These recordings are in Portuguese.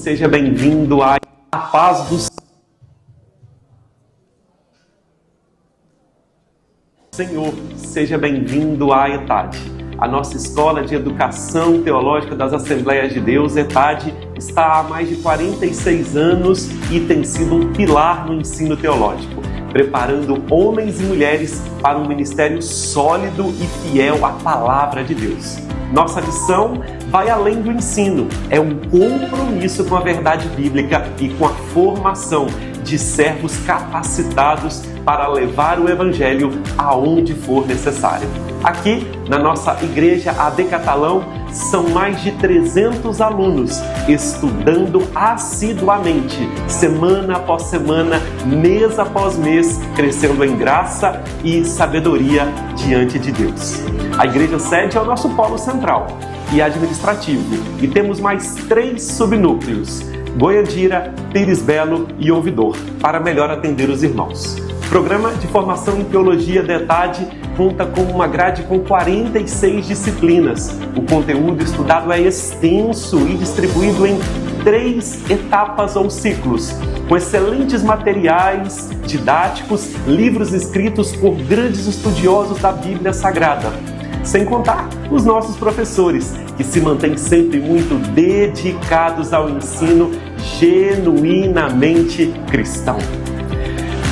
seja bem-vindo à Paz do Senhor, seja bem-vindo à ETAD. A nossa Escola de Educação Teológica das Assembleias de Deus, ETAD, está há mais de 46 anos e tem sido um pilar no ensino teológico, preparando homens e mulheres para um ministério sólido e fiel à Palavra de Deus. Nossa missão vai além do ensino, é um compromisso com a verdade bíblica e com a formação de servos capacitados para levar o Evangelho aonde for necessário. Aqui, na nossa Igreja AD Catalão, são mais de 300 alunos estudando assiduamente, semana após semana, mês após mês, crescendo em graça e sabedoria diante de Deus. A igreja sede é o nosso polo central e administrativo, e temos mais 3 subnúcleos: Goiandira, Pires Belo e Ouvidor, para melhor atender os irmãos. O programa de formação em teologia da ETAD conta com uma grade com 46 disciplinas. O conteúdo estudado é extenso e distribuído em 3 etapas ou ciclos, com excelentes materiais didáticos, livros escritos por grandes estudiosos da Bíblia Sagrada. Sem contar os nossos professores, que se mantêm sempre muito dedicados ao ensino genuinamente cristão.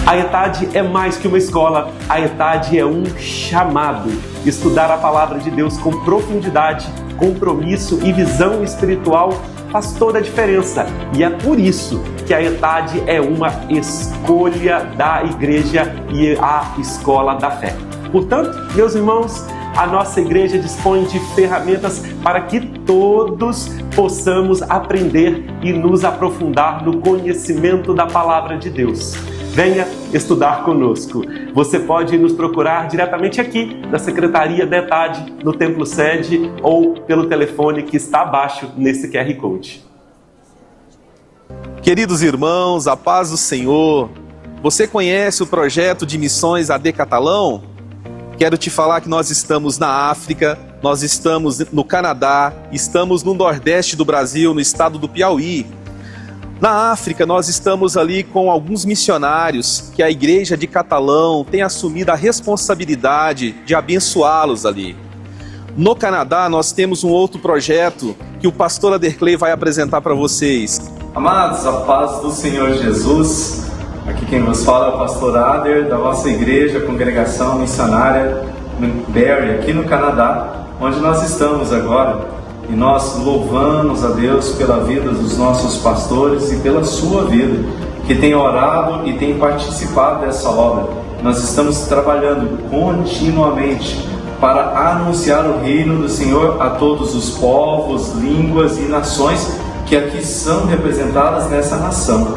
A ETAD é mais que uma escola, a ETAD é um chamado. Estudar a Palavra de Deus com profundidade, compromisso e visão espiritual faz toda a diferença. E é por isso que a ETAD é uma escolha da igreja e a escola da fé. Portanto, meus irmãos, a nossa igreja dispõe de ferramentas para que todos possamos aprender e nos aprofundar no conhecimento da Palavra de Deus. Venha estudar conosco. Você pode nos procurar diretamente aqui na Secretaria da ETAD, no Templo Sede, ou pelo telefone que está abaixo nesse QR Code. Queridos irmãos, a paz do Senhor. Você conhece o projeto de missões AD Catalão? Quero te falar que nós estamos na África, nós estamos no Canadá, estamos no Nordeste do Brasil, no estado do Piauí. Na África, nós estamos ali com alguns missionários que a Igreja de Catalão tem assumido a responsabilidade de abençoá-los ali. No Canadá, nós temos um outro projeto que o pastor Aderclay vai apresentar para vocês. Amados, a paz do Senhor Jesus. Aqui quem nos fala é o pastor Ader, da nossa igreja, congregação missionária Barrie, aqui no Canadá, onde nós estamos agora. E nós louvamos a Deus pela vida dos nossos pastores e pela sua vida, que tem orado e tem participado dessa obra. Nós estamos trabalhando continuamente para anunciar o reino do Senhor a todos os povos, línguas e nações que aqui são representadas nessa nação.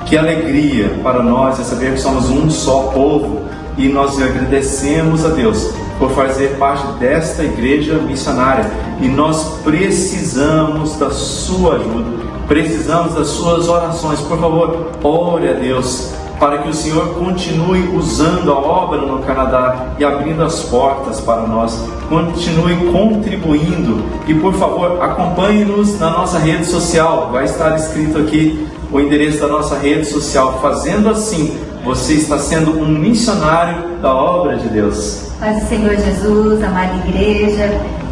Que alegria para nós é saber que somos um só povo, e nós agradecemos a Deus por fazer parte desta igreja missionária, e nós precisamos da sua ajuda, precisamos das suas orações. Por favor, ore a Deus para que o Senhor continue usando a obra no Canadá e abrindo as portas para nós. Continue contribuindo e, por favor, acompanhe-nos na nossa rede social. Vai estar escrito aqui o endereço da nossa rede social. Fazendo assim, você está sendo um missionário da obra de Deus. Paz do Senhor Jesus, amada igreja,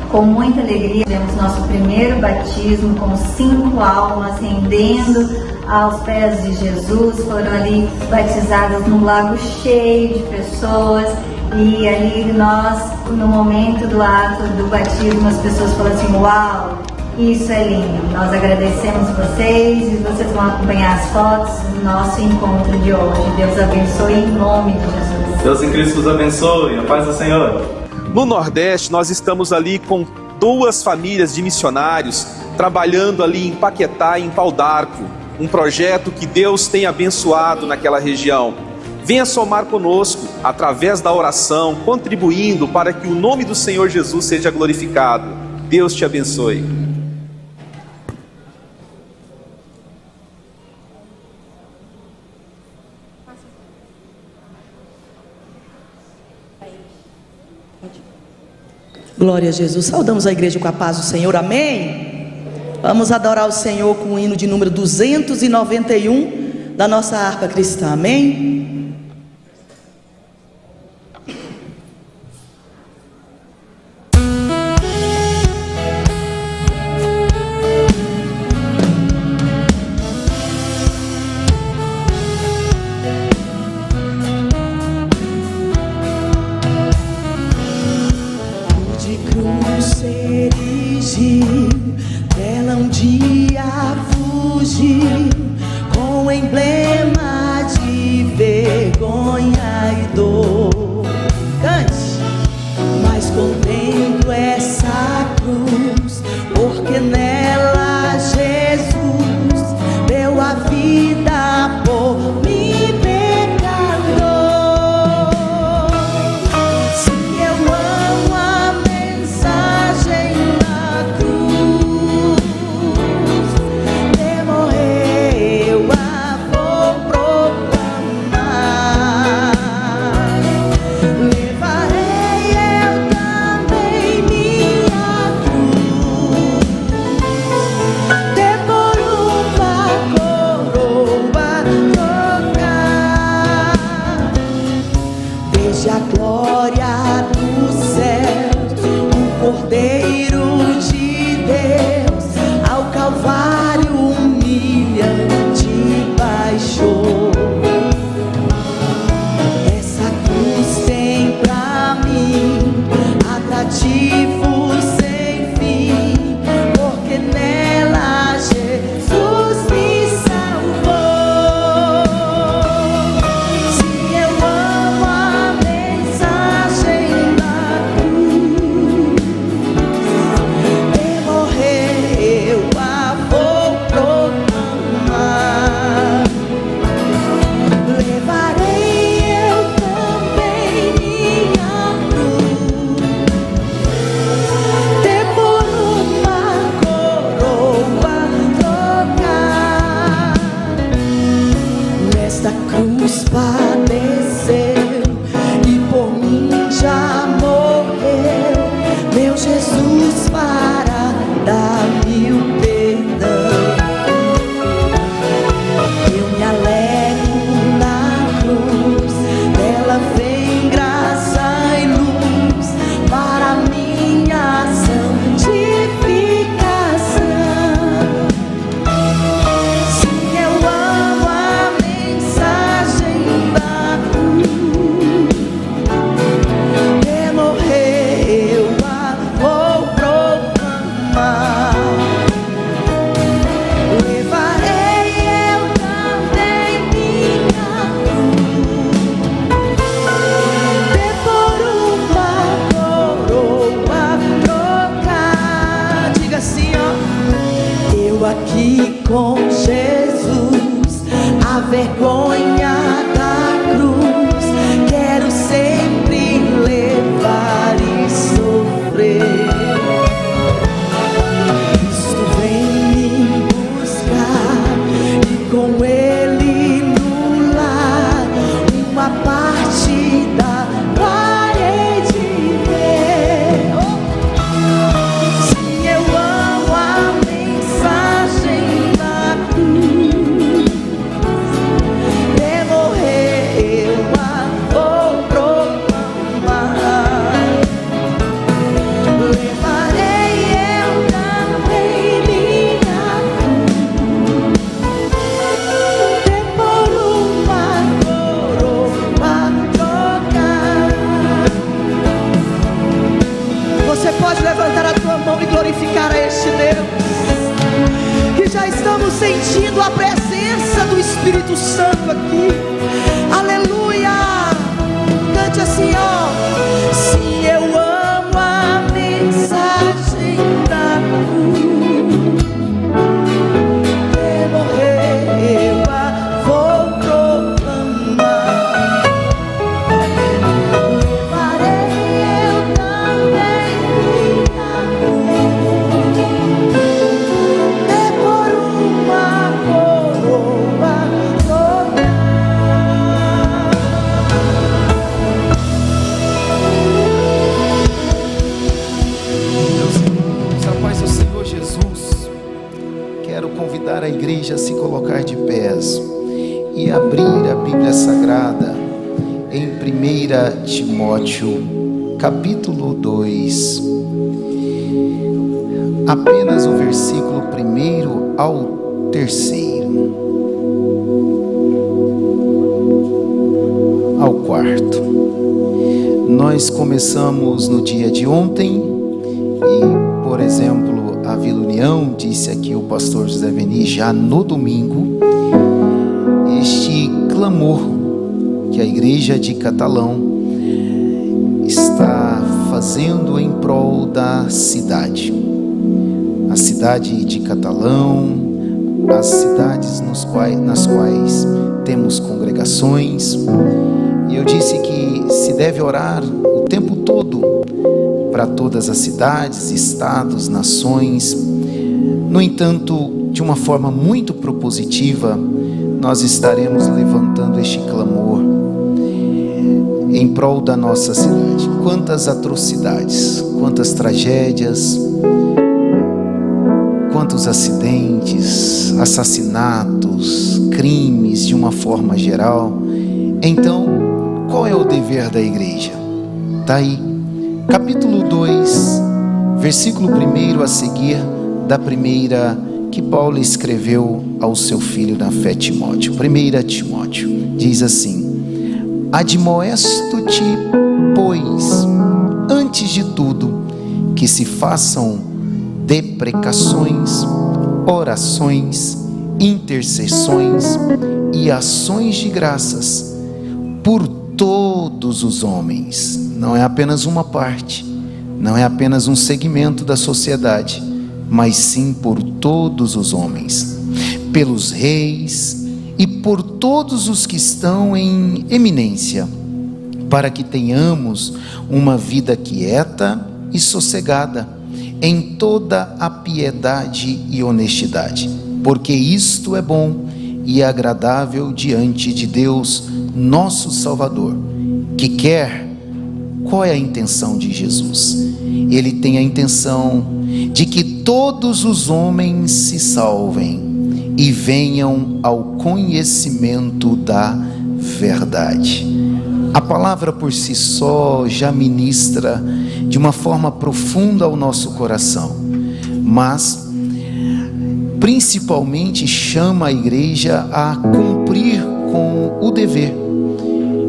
com muita alegria tivemos nosso primeiro batismo com 5 almas rendendo aos pés de Jesus. Foram ali batizadas num lago cheio de pessoas, e ali nós, no momento do ato do batismo, as pessoas falaram assim: uau, isso é lindo. Nós agradecemos vocês e vocês vão acompanhar as fotos do nosso encontro de hoje. Deus abençoe em nome de Jesus. Deus em Cristo os abençoe. A paz do Senhor. No Nordeste, nós estamos ali com 2 famílias de missionários trabalhando ali em Paquetá e em Pau d'Arco, um projeto que Deus tem abençoado naquela região. Venha somar conosco através da oração, contribuindo para que o nome do Senhor Jesus seja glorificado. Deus te abençoe. Glória a Jesus. Saudamos a igreja com a paz do Senhor. Amém? Vamos adorar o Senhor com o hino de número 291 da nossa harpa cristã, amém? Dela um dia fugiu, com emblema de vergonha e dor. Cante! Mas contemplo essa cruz, porque nela Jesus deu a vida por mim, pecador. Se eu amo a mensagem da cruz, de morrer eu a vou proclamar. Levarei eu também minha cruz, de por uma coroa trocar. Veja a glória do céu, o Cordeiro de Deus, ao Calvário humilhante baixou. Essa cruz tem pra mim atrativo sem fim, porque nela Jesus me salvou. Se eu amo a mensagem da cruz, de morrer eu a vou proclamar. Levarei eu também minha cruz, de por uma coroa trocar. Nesta cruz padeceu e por mim já morreu, meu Jesus, para dar-me o perdão. Eu me alegro na cruz, dela vem graça e luz para minha santificação. Se eu amo a mensagem da cruz, de morrer eu a vou proclamar. Levarei eu também minha cruz, de por uma coroa trocar. Diga assim, ó: eu aqui com Jesus, a vergonha da cruz, quero sempre levar e sofrer. Cristo vem me buscar e com Ele no lar uma parte da parede ver. Se eu amo a mensagem da cruz, de morrer eu a vou proclamar. Levarei eu também minha cruz, de por uma coroa trocar. Você pode levantar a tua mão e glorificar a este Deus, que já estamos sentindo a presença do Espírito Santo aqui. Aleluia! Cante assim, ó: se eu amo a mensagem da cruz, de morrer eu a vou proclamar. Levarei eu também minha cruz, de por uma coroa trocar. igreja a se colocar de pés e abrir a Bíblia Sagrada em 1 Timóteo, capítulo 2, apenas o versículo 1 ao 3, ao 4. Nós começamos no dia de ontem e, por exemplo, a Vila União, disse aqui o pastor José Veni, já no domingo, este clamor que a igreja de Catalão está fazendo em prol da cidade. A cidade de Catalão, as cidades nas quais temos congregações. E eu disse que se deve orar o tempo todo para todas as cidades, estados, nações. No entanto, de uma forma muito propositiva, nós estaremos levantando este clamor em prol da nossa cidade. Quantas atrocidades, quantas tragédias, quantos acidentes, assassinatos, crimes de uma forma geral. Então, qual é o dever da igreja? Está aí, capítulo 2, versículo 1 a seguir da primeira que Paulo escreveu ao seu filho na fé, Timóteo. 1 Timóteo diz assim: admoesto-te, pois, antes de tudo, que se façam deprecações, orações, intercessões e ações de graças por todos os homens. Não é apenas uma parte, não é apenas um segmento da sociedade, mas sim por todos os homens, pelos reis e por todos os que estão em eminência, para que tenhamos uma vida quieta e sossegada, em toda a piedade e honestidade, porque isto é bom e agradável diante de Deus, nosso Salvador, que quer. Qual é a intenção de Jesus? Ele tem a intenção de que todos os homens se salvem e venham ao conhecimento da verdade. A palavra por si só já ministra de uma forma profunda ao nosso coração, mas principalmente chama a igreja a cumprir com o dever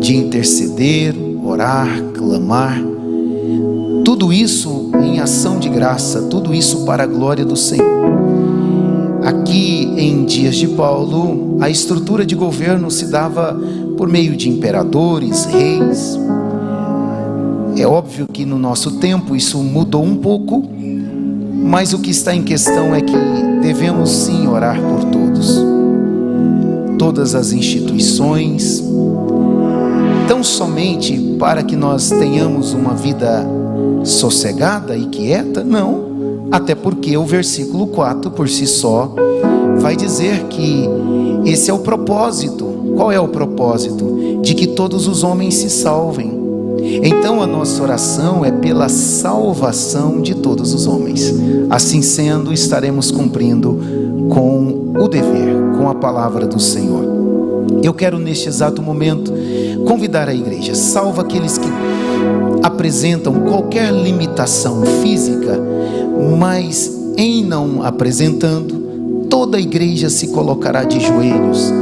de interceder, orar, clamar, tudo isso em ação de graça, tudo isso para a glória do Senhor. Aqui em dias de Paulo, a estrutura de governo se dava por meio de imperadores, reis. É óbvio que no nosso tempo isso mudou um pouco, mas o que está em questão é que devemos sim orar por todos, todas as instituições, tão somente para que nós tenhamos uma vida sossegada e quieta? Não, até porque o versículo 4 por si só vai dizer que esse é o propósito. Qual é o propósito? De que todos os homens se salvem. Então a nossa oração é pela salvação de todos os homens. Assim sendo, estaremos cumprindo com o dever, com a palavra do Senhor. Eu quero neste exato momento convidar a igreja: salva aqueles que apresentam qualquer limitação física, mas em não apresentando, toda a igreja se colocará de joelhos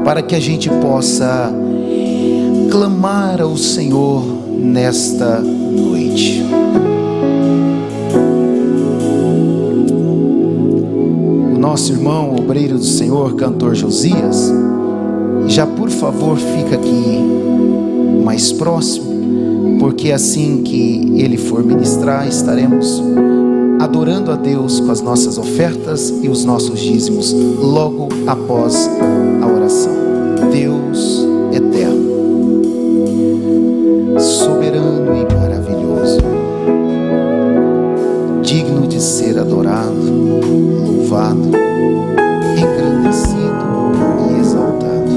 para que a gente possa clamar ao Senhor nesta noite. O nosso irmão, obreiro do Senhor, cantor Josias, já por favor fica aqui mais próximo, porque assim que ele for ministrar, estaremos adorando a Deus com as nossas ofertas e os nossos dízimos logo após a oração. Deus eterno, soberano e maravilhoso, digno de ser adorado, louvado, engrandecido e exaltado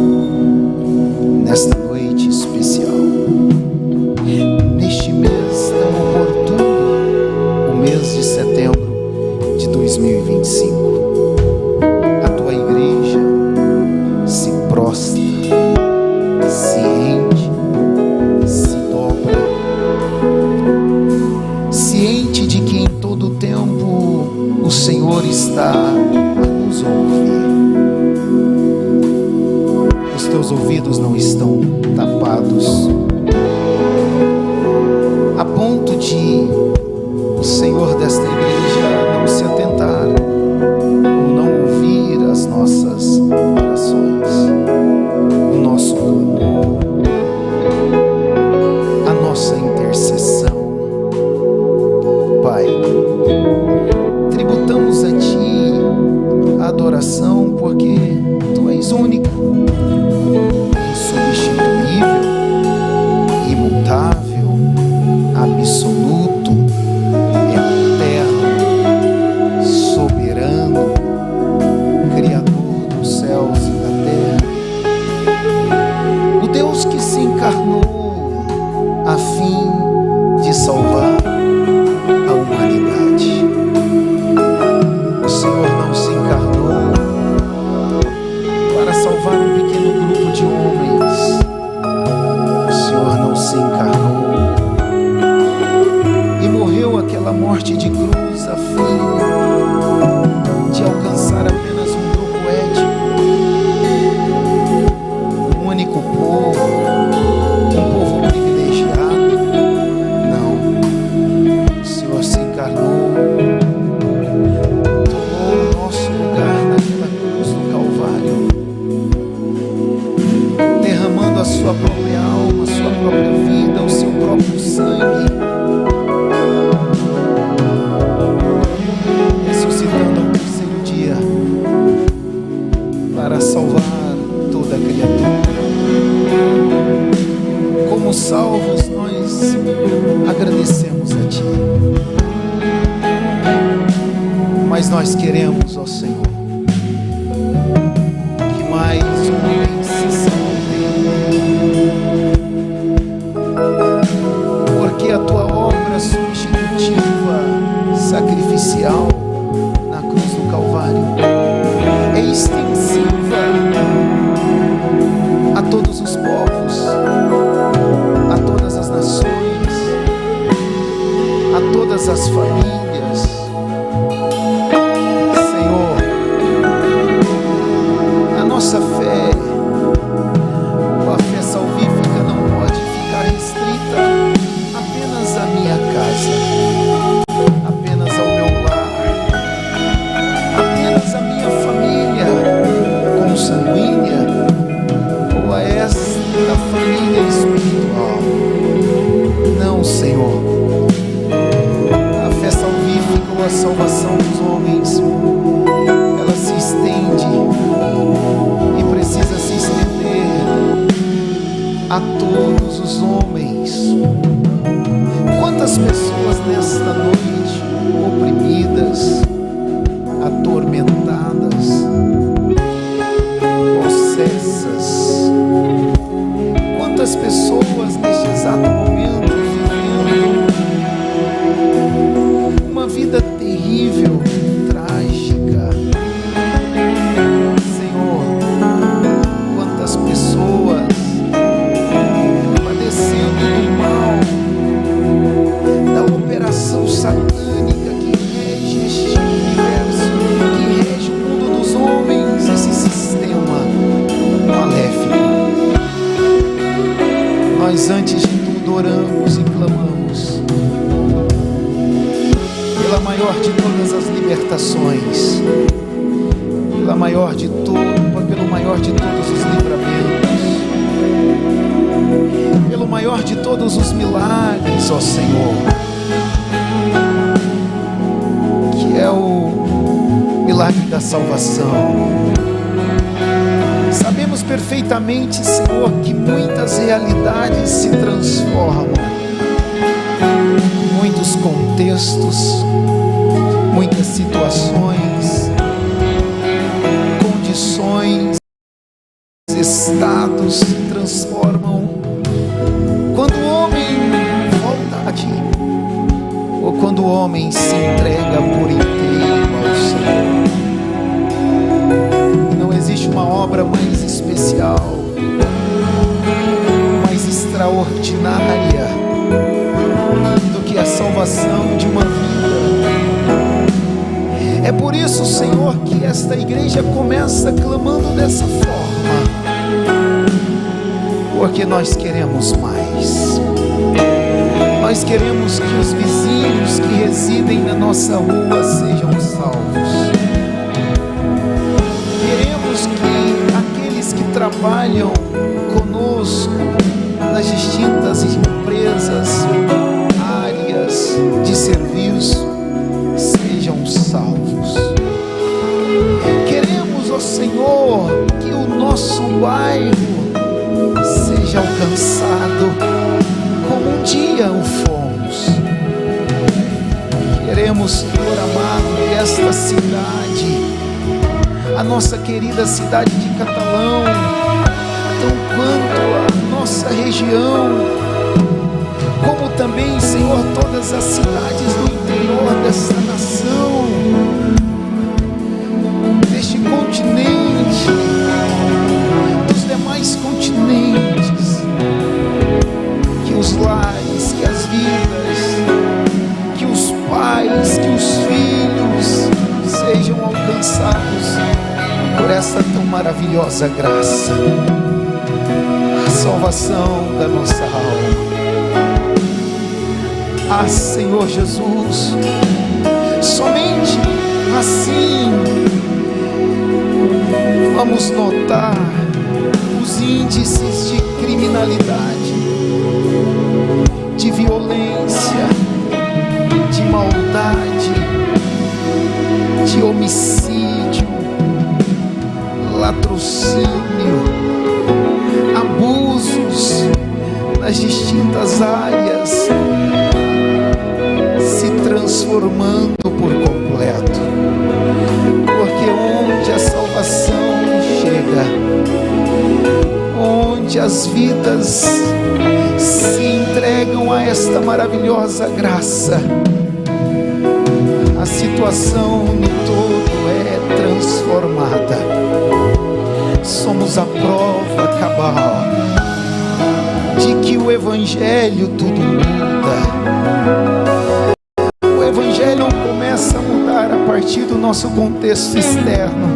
nesta noite especial, neste mês tão oportuno, o mês de setembro de 2025. A tua igreja todo o tempo o Senhor está a nos ouvir. Os teus ouvidos não estão tapados, a ponto de o Senhor desta igreja não se atentar ou não ouvir as nossas orações, o nosso clamor, a nossa intercessão. Pai, tributamos a Ti a adoração, porque Tu és único, insubstituível, imutável, absoluto, eterno, soberano, Criador dos céus e da terra, o Deus que se encarnou a fim de salvar a humanidade. O Senhor não se encarnou para salvar um pequeno grupo de homens. O Senhor não se encarnou e morreu aquela morte de cruz a fim de alcançar apenas um grupo étnico, um único povo, um povo privilegiado. Não, o Senhor se encarnou, tomou o nosso lugar naquela cruz do Calvário, derramando a sua própria alma, a sua própria vida, o seu próprio sangue, ressuscitando ao terceiro dia para salvar toda a criatura. Como salvos, nós agradecemos a Ti, mas nós queremos, ó Senhor, que mais homens se salvem, porque a Tua obra substitutiva, sacrificial na cruz do Calvário é extensiva a todos os povos, a todas as nações, a todas as famílias. Senhor, a nossa fé, a fé salvífica, não pode ficar restrita apenas à minha casa, apenas ao meu lar, apenas à minha família consanguínea, ou a esta família espiritual. Não, Senhor. A fé salvífica ou a salvação dos homens, ela se estende e precisa se estender a todos os homens. Quantas pessoas nesta noite oprimidas, atormentadas, possessas, quantas pessoas neste exato momento vivendo uma vida terrível, trágica. Senhor, quantas pessoas padecendo do mal, da operação satânica que rege este universo, que rege o mundo dos homens, esse sistema maléfico. Nós, antes de tudo, oramos e clamamos pela maior de todas as libertações, pelo maior de todos os livramentos, pelo maior de todos os milagres, ó Senhor, que é o milagre da salvação. Sabemos perfeitamente, Senhor, que muitas realidades se transformam, muitos contextos, muitas situações, condições, estados se transformam quando o homem volta a Ti, ou quando o homem se entrega por inteiro ao Senhor. Não existe uma obra mais especial, mais extraordinária do que a salvação de uma vida É por isso, Senhor, que esta igreja começa clamando dessa forma, porque nós queremos mais. Nós queremos que os vizinhos que residem na nossa rua sejam salvos. Queremos que aqueles que trabalham conosco nas distintas empresas, áreas de serviço, sejam salvos. Queremos, ó Senhor, que o nosso bairro seja alcançado como um dia o fomos. Queremos, Senhor amado, que esta cidade, a nossa querida cidade de Catalão, tão quanto a nossa região, como também, Senhor, todas as cidades do interior desta nação, deste continente, dos demais continentes, que os lares, que as vidas, que os pais, que os filhos sejam alcançados por esta tão maravilhosa graça, a salvação da nossa alma. Ah, Senhor Jesus, somente assim vamos notar os índices de criminalidade, de violência, de maldade, de homicídio, latrocínio, abusos nas distintas áreas se transformando por completo, porque onde a salvação chega, onde as vidas se entregam a esta maravilhosa graça, a situação no todo é transformada. Somos a prova cabal de que o Evangelho tudo muda. O Evangelho não começa a mudar a partir do nosso contexto externo,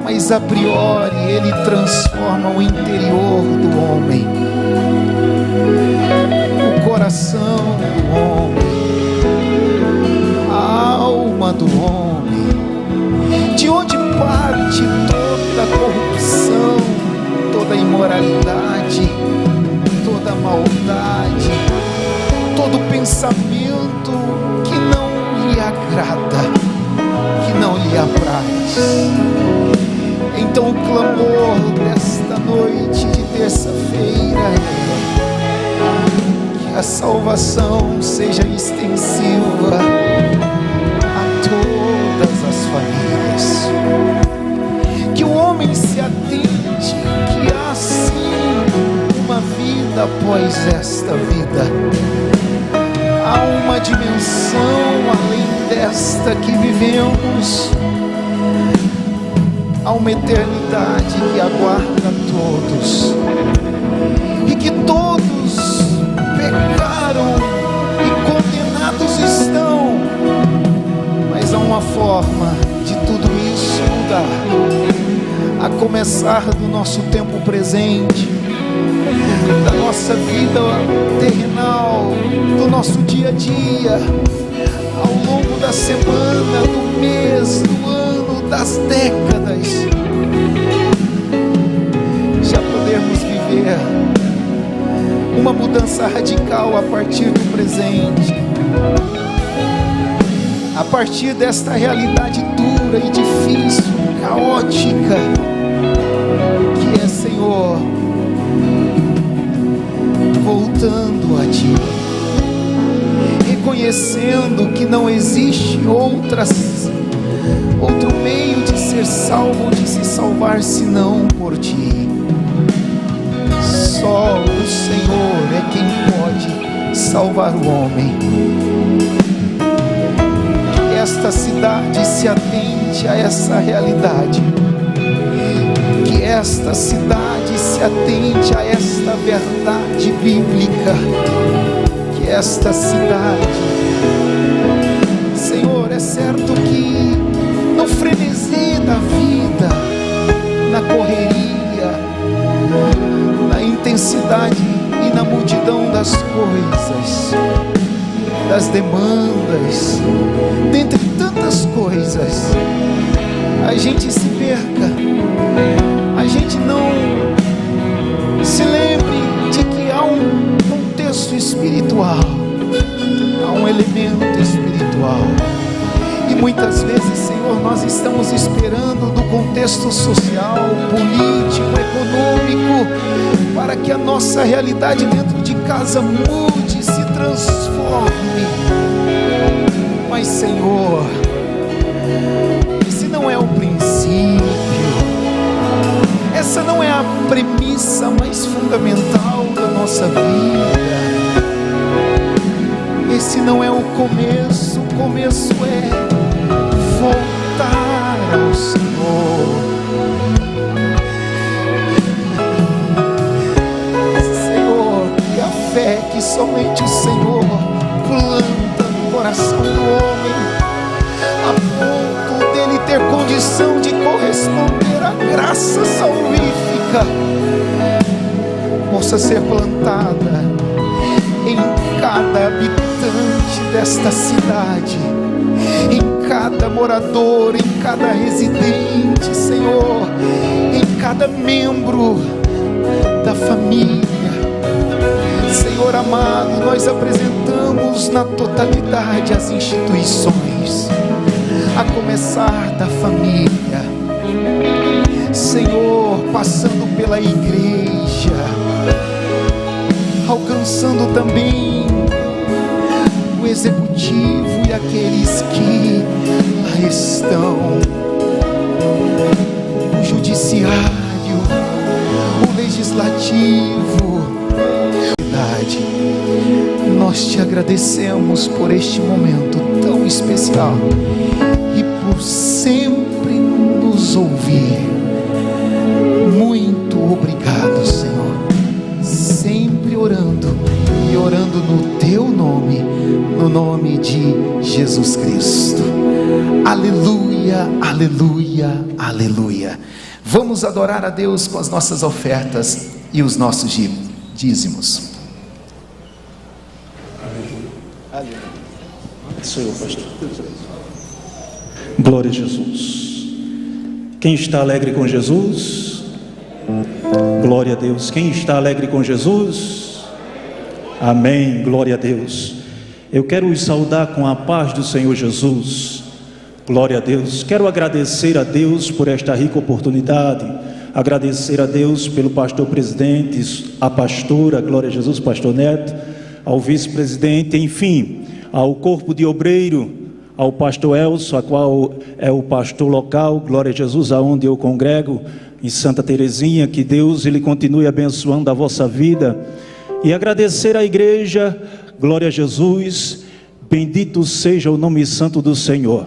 mas a priori ele transforma o interior do homem, o coração do homem, a alma do homem, de onde parte toda a corrupção, toda a imoralidade, toda a maldade, todo pensamento que não lhe agrada, que não lhe apraz. Então o clamor desta noite de terça-feira é que a salvação seja extensiva a todas as famílias, que o homem se atente que há sim uma vida após esta vida, há uma dimensão além desta que vivemos, há uma eternidade que aguarda todos, e que todos pecaram e condenados estão, mas há uma forma de tudo isso mudar, a começar do nosso tempo presente, da nossa vida terrenal, do nosso dia a dia, ao longo da semana, do mês, do ano, das décadas, já podemos viver uma mudança radical a partir do presente, a partir desta realidade dura e difícil, caótica, que é, Senhor, voltando a Ti, reconhecendo que não existe outro meio de ser salvo ou de se salvar senão por Ti. Só o Senhor é quem pode salvar o homem. Que esta cidade se atente a essa realidade, que esta cidade se atente a esta verdade bíblica, que esta cidade, Senhor, é certo que coisas, das demandas, dentre tantas coisas, a gente se perca, a gente não se lembre de que há um contexto espiritual, há um elemento espiritual. E muitas vezes, Senhor, nós estamos esperando do contexto social, político, econômico, para que a nossa realidade dentro de casa mude, se transforme. Mas, Senhor, esse não é o princípio, essa não é a premissa mais fundamental da nossa vida. Esse não é o começo é voltar ao Senhor. Senhor, que a fé que somente o Senhor planta no coração do homem, a ponto dele ter condição de corresponder à graça salvífica, possa ser plantada em cada habitante desta cidade, em cada morador, em cada residente, Senhor, em cada membro da família. Senhor amado, nós apresentamos na totalidade as instituições, a começar da família, Senhor, passando pela igreja, alcançando também o executivo e aqueles que lá estão, o judiciário, o legislativo. Nós te agradecemos por este momento tão especial e por sempre nos ouvir. Muito obrigado, Senhor, sempre orando e orando no teu nome, no nome de Jesus Cristo. Aleluia, aleluia, aleluia. Vamos adorar a Deus com as nossas ofertas e os nossos dízimos. Senhor, pastor. Glória a Jesus. Quem está alegre com Jesus? Glória a Deus. Quem está alegre com Jesus? Amém. Glória a Deus. Eu quero os saudar com a paz do Senhor Jesus. Glória a Deus. Quero agradecer a Deus por esta rica oportunidade. Agradecer a Deus pelo pastor presidente, a pastora, glória a Jesus, pastor Neto, ao vice-presidente, enfim, ao corpo de obreiro, ao pastor Elcio, a qual é o pastor local, glória a Jesus, aonde eu congrego, em Santa Terezinha, que Deus ele continue abençoando a vossa vida, e agradecer à igreja, glória a Jesus, bendito seja o nome santo do Senhor.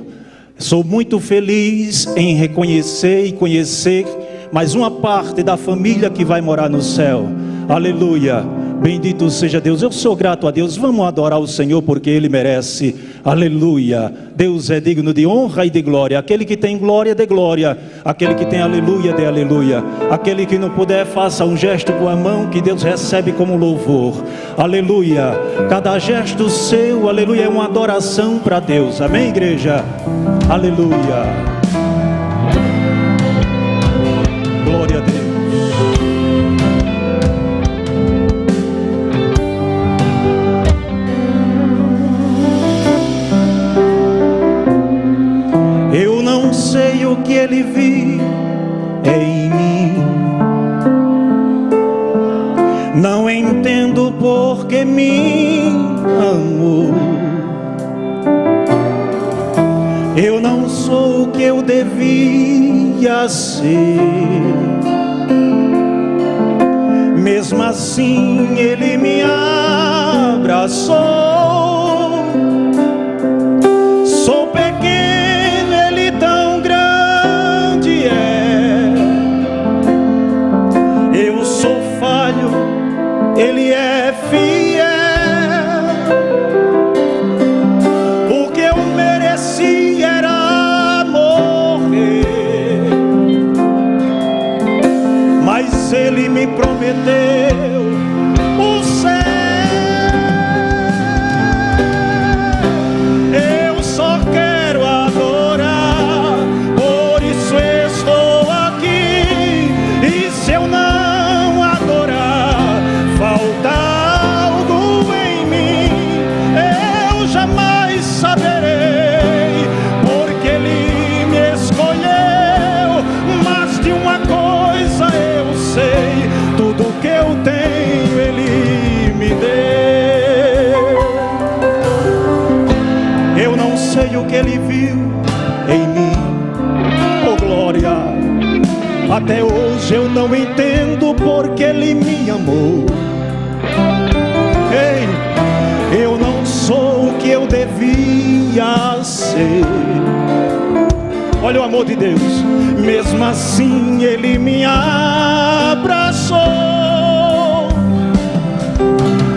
Sou muito feliz em reconhecer e conhecer mais uma parte da família que vai morar no céu, aleluia. Bendito seja Deus, eu sou grato a Deus. Vamos adorar o Senhor porque Ele merece, aleluia. Deus é digno de honra e de glória. Aquele que tem glória, dê glória. Aquele que tem aleluia, dê aleluia. Aquele que não puder, faça um gesto com a mão que Deus recebe como louvor, aleluia. Cada gesto seu, aleluia, é uma adoração para Deus, amém, igreja? Aleluia. Glória a Deus. Eu não sei o que Ele viu em mim, não entendo por que me amou. Eu não sou o que eu devia ser, mesmo assim Ele me abraçou. Sou pequeno, Ele tão grande é. Eu sou falho, Ele é fiel. O que eu mereci era morrer, mas Ele me prometeu o céu. Ele viu em mim, oh glória. Até hoje eu não entendo porque Ele me amou. Ei, eu não sou o que eu devia ser. Olha o amor de Deus. Mesmo assim Ele me abraçou.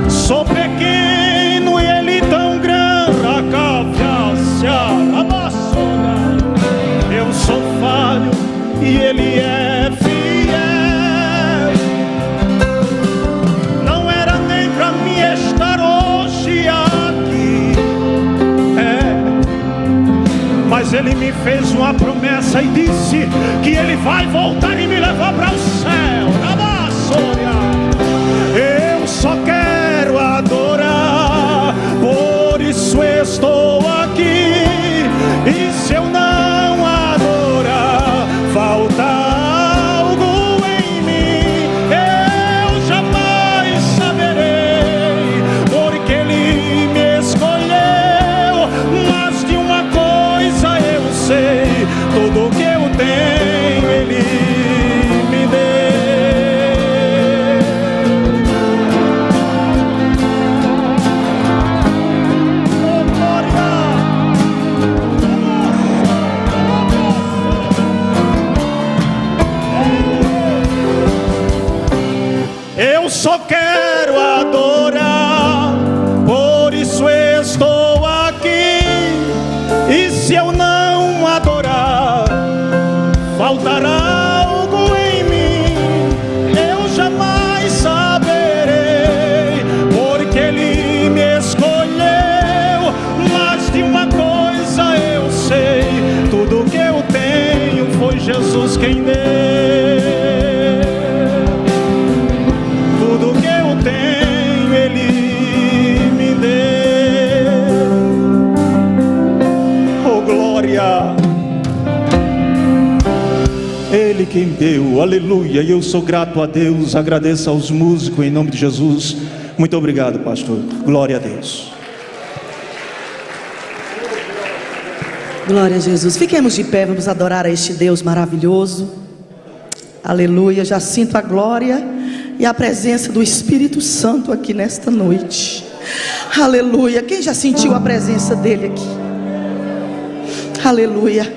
Sou pequeno e Ele tão grande. Eu sou falho e Ele é fiel. Não era nem pra mim estar hoje aqui, mas Ele me fez uma promessa e disse que Ele vai voltar e me levar para o céu. Eu só quero adorar, por isso estou aqui. E se eu não adorar, falta algo em mim. Eu jamais saberei, porque Ele me escolheu. Mas de uma coisa eu sei, tudo que eu tenho Ele me deu. Eu só quero adorar, por isso estou aqui. E se eu não adorar, faltará algo em mim. Eu jamais saberei, porque Ele me escolheu. Mas de uma coisa eu sei, tudo que eu tenho foi Jesus quem deu. Tudo que eu tenho Ele me deu. Oh glória, Ele quem deu, aleluia. E eu sou grato a Deus, agradeço aos músicos em nome de Jesus. Muito obrigado, pastor, glória a Deus. Glória a Jesus. Fiquemos de pé, vamos adorar a este Deus maravilhoso. Aleluia, já sinto a glória e a presença do Espírito Santo aqui nesta noite. Aleluia. Quem já sentiu a presença dele aqui? Aleluia.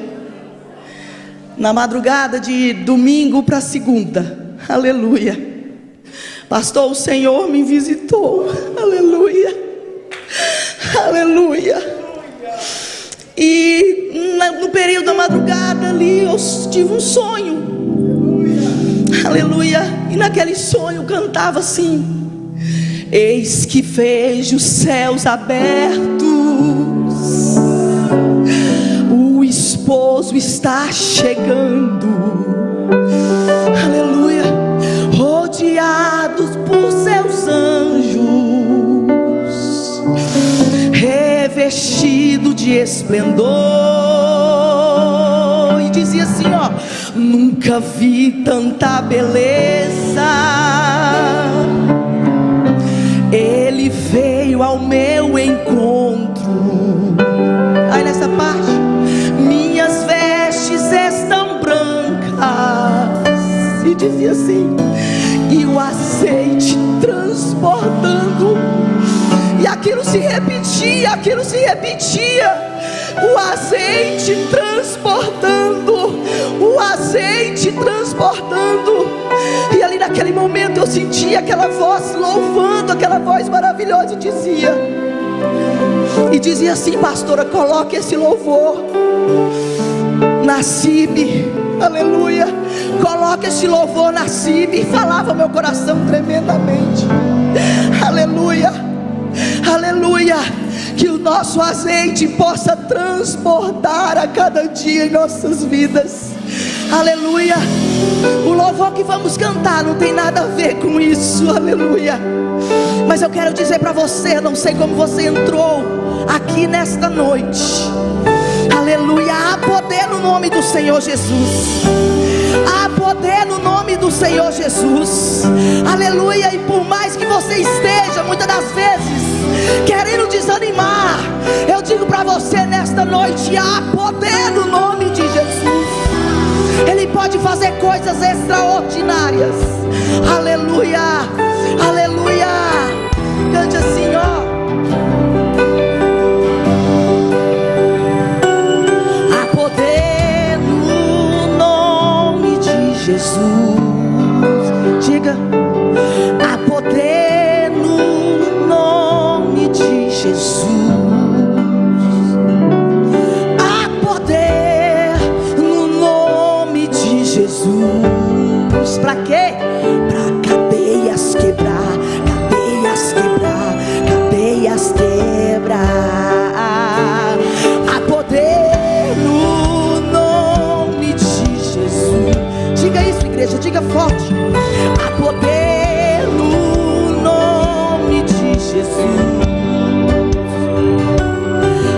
Na madrugada de domingo para segunda, aleluia, pastor, o Senhor me visitou. Aleluia. Aleluia. E no período da madrugada ali eu tive um sonho. Aleluia. E naquele sonho cantava assim: eis que vejo os céus abertos, o esposo está chegando. Aleluia. Rodeados por seus anjos, revestido de esplendor. E dizia assim, ó: nunca vi tanta beleza. Ele veio ao meu encontro. Aí nessa parte: minhas vestes estão brancas. E dizia assim: e o azeite transbordando. E aquilo se repetia, aquilo se repetia. O azeite transportando, o azeite transportando. E ali naquele momento eu sentia aquela voz louvando, aquela voz maravilhosa, e dizia assim: pastora, coloque esse louvor na CIB. Aleluia. Coloque esse louvor na CIB. E falava meu coração tremendamente. Aleluia. Aleluia. Que o nosso azeite possa transbordar a cada dia em nossas vidas. Aleluia. O louvor que vamos cantar não tem nada a ver com isso. Aleluia. Mas eu quero dizer para você, não sei como você entrou aqui nesta noite. Aleluia. Há poder no nome do Senhor Jesus. Há poder no nome do Senhor Jesus. Aleluia. E por mais que você esteja muitas das vezes querendo desanimar, eu digo para você nesta noite: há poder no nome de Jesus. Ele pode fazer coisas extraordinárias. Aleluia, aleluia. Cante assim, ó. Há poder no nome de Jesus. Diga: há poder no nome de Jesus. Há poder no nome de Jesus. Pra quê? Pra cadeias quebrar, cadeias quebrar, cadeias quebrar. Há poder no nome de Jesus. Diga isso, igreja, diga forte. Há poder no nome de Jesus.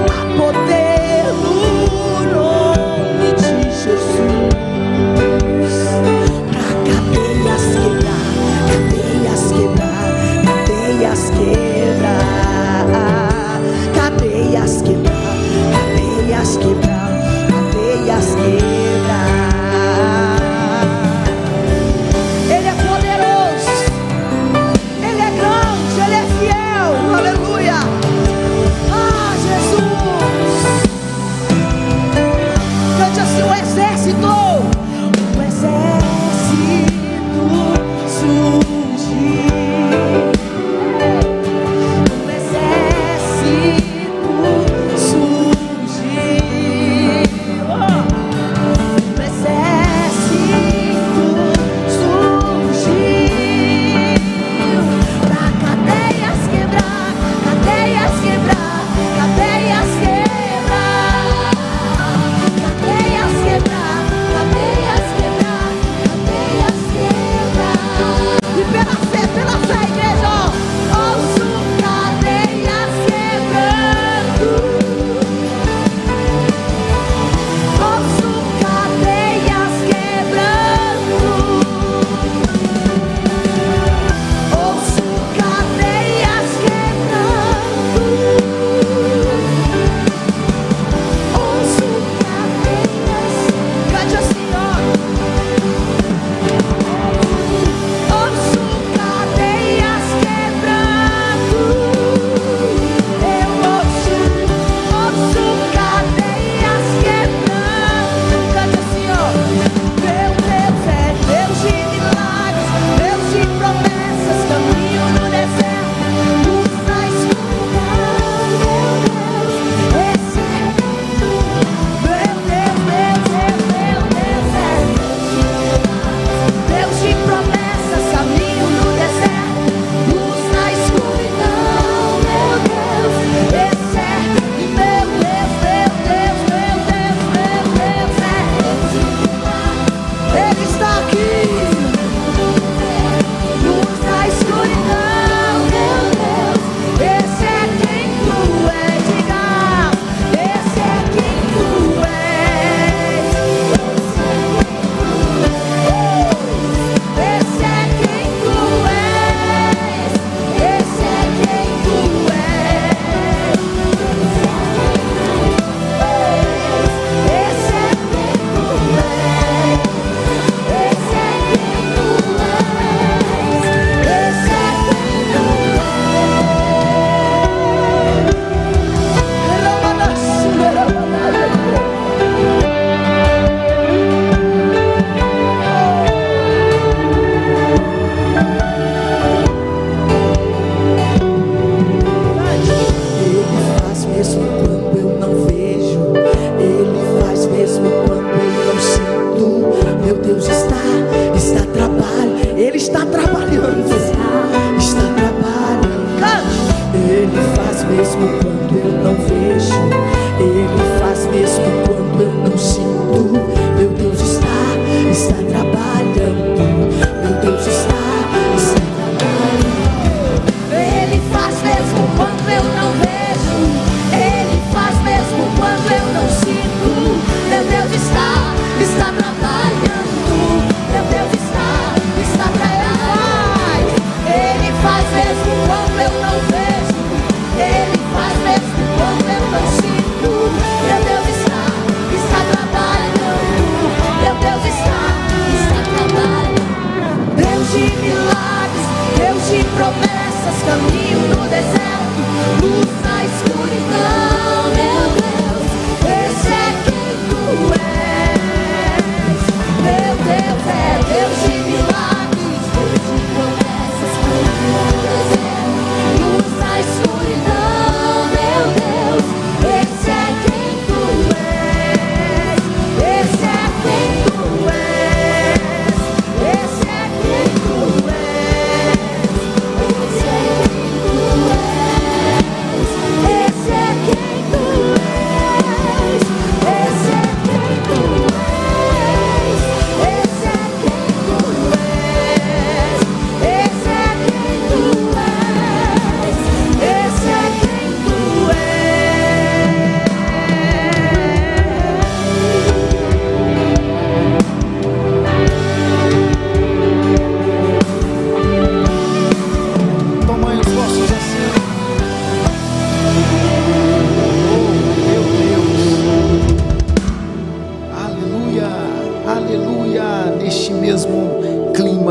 Há poder no nome de Jesus. Pra cadeias quebrar, cadeias quebrar, cadeias quebrar, cadeias quebrar, cadeias quebrar, cadeias quebrar. Ele é poderoso, Ele é grande, Ele é fiel, aleluia. Ah, Jesus. Cante assim: o exército surge, o exército surge,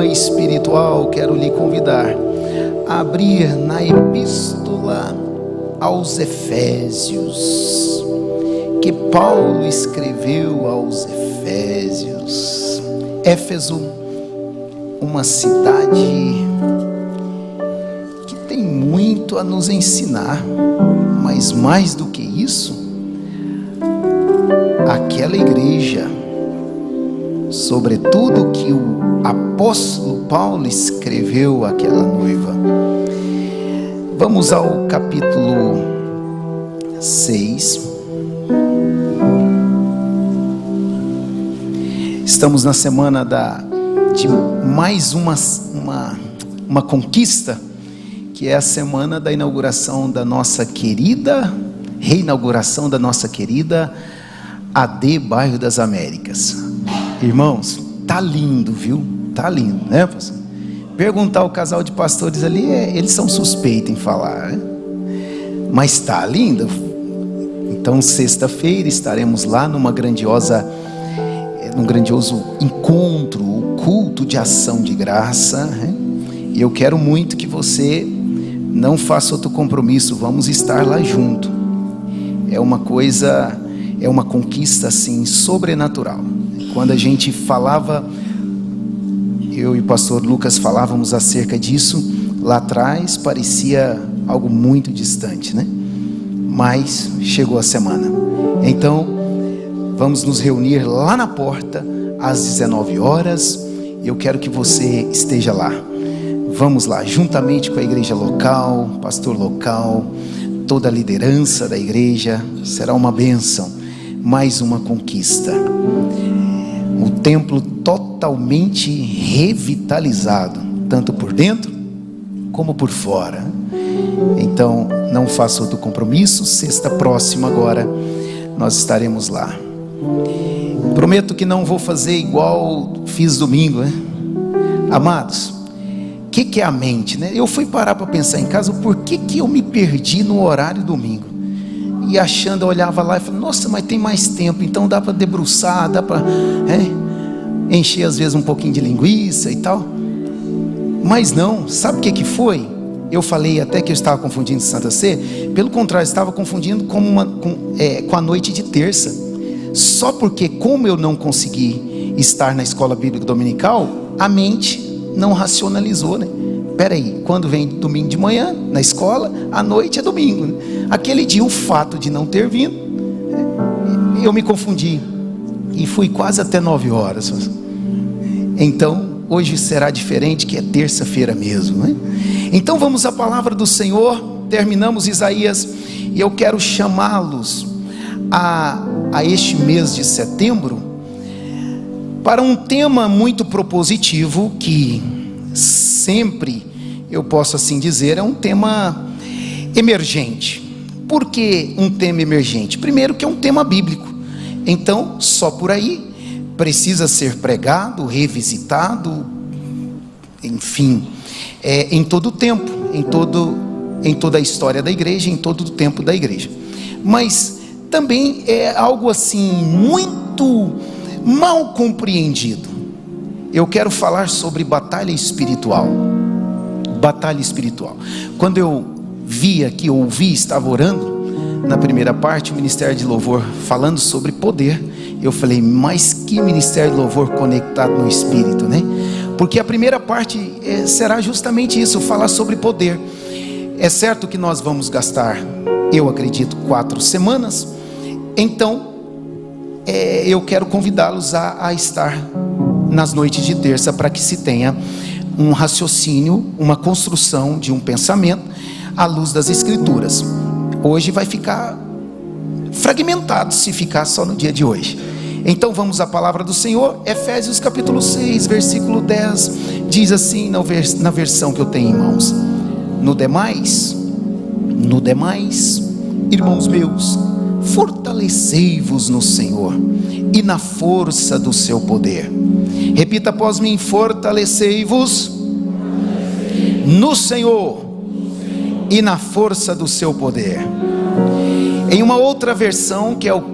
arma espiritual, quero lhe convidar a abrir na Epístola aos Efésios, que Paulo escreveu aos Efésios. Éfeso, uma cidade que tem muito a nos ensinar, mas mais do que isso, aquela igreja, sobretudo que o apóstolo Paulo escreveu àquela noiva. Vamos ao capítulo 6. Estamos na semana de mais uma conquista, que é a semana da inauguração da nossa querida, reinauguração da nossa querida AD Bairro das Américas. Irmãos, tá lindo, viu? Tá lindo, né, pastor? Perguntar ao casal de pastores ali, eles são suspeitos em falar, né? Mas tá lindo. Então, sexta-feira estaremos lá num grandioso encontro, o culto de ação de graça, né? E eu quero muito que você não faça outro compromisso, vamos estar lá junto. É uma conquista assim sobrenatural. Quando a gente falava, eu e o pastor Lucas falávamos acerca disso lá atrás, parecia algo muito distante, né? Mas chegou a semana. Então, vamos nos reunir lá na porta às 19 horas. Eu quero que você esteja lá. Vamos lá, juntamente com a igreja local, pastor local, toda a liderança da igreja. Será uma bênção, mais uma conquista. O templo totalmente revitalizado, tanto por dentro como por fora. Então, não faça outro compromisso. Sexta próxima agora, nós estaremos lá. Prometo que não vou fazer igual fiz domingo, né? Amados, o que é a mente, né? Eu fui parar para pensar em casa, por que eu me perdi no horário domingo? E achando, eu olhava lá e falava, nossa, mas tem mais tempo, então dá para debruçar, dá para encher às vezes um pouquinho de linguiça e tal. Mas não, sabe o que foi? Eu falei até que eu estava confundindo Santa Ceia. Pelo contrário, estava confundindo com a noite de terça. Só porque, como eu não consegui estar na escola bíblica dominical, a mente não racionalizou, né? Peraí, quando vem domingo de manhã na escola, à noite é domingo, né? Aquele dia, o fato de não ter vindo, eu me confundi e fui quase até 9 horas. Então, hoje será diferente, que é terça-feira mesmo, né? Então vamos à palavra do Senhor. Terminamos Isaías e eu quero chamá-los a este mês de setembro para um tema muito propositivo, que sempre, eu posso assim dizer, é um tema emergente. Por que um tema emergente? Primeiro, que é um tema bíblico. Então, só por aí precisa ser pregado, revisitado, enfim, em todo o tempo, em toda a história da igreja, em todo o tempo da igreja. Mas também é algo assim muito mal compreendido. Eu quero falar sobre batalha espiritual. Batalha espiritual. Quando eu vi aqui, ouvi, estava orando na primeira parte, o ministério de louvor falando sobre poder, eu falei, mas que ministério de louvor conectado no espírito, né? Porque a primeira parte será justamente isso, falar sobre poder. É certo que nós vamos gastar, eu acredito, 4 semanas. Então, eu quero convidá-los a estar nas noites de terça, para que se tenha um raciocínio, uma construção de um pensamento à luz das escrituras. Hoje vai ficar fragmentado se ficar só no dia de hoje. Então vamos à palavra do Senhor. Efésios capítulo 6, versículo 10, diz assim na versão que eu tenho em mãos: No demais, irmãos meus, fortalecei-vos no Senhor e na força do seu poder. Repita após mim: fortalecei-vos no Senhor e na força do seu poder. Em uma outra versão que é o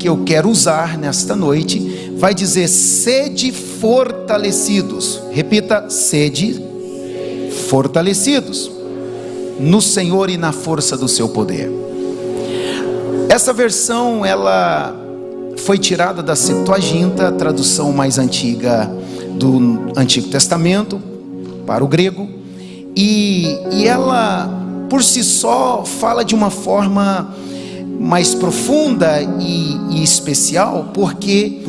que eu quero usar nesta noite, vai dizer: sede fortalecidos. Repita: sede fortalecidos no Senhor e na força do seu poder. Essa versão, ela foi tirada da Septuaginta, a tradução mais antiga do Antigo Testamento, para o grego, e ela, por si só, fala de uma forma mais profunda e especial, porque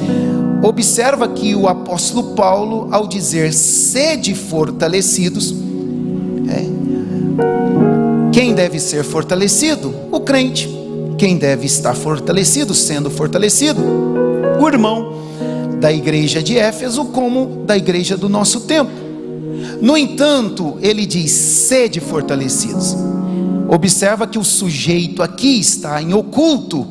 observa que o apóstolo Paulo, ao dizer sede fortalecidos, quem deve ser fortalecido? O crente. Quem deve estar fortalecido, sendo fortalecido? O irmão da igreja de Éfeso, como da igreja do nosso tempo. No entanto, ele diz: sede fortalecidos. Observa que o sujeito aqui está em oculto.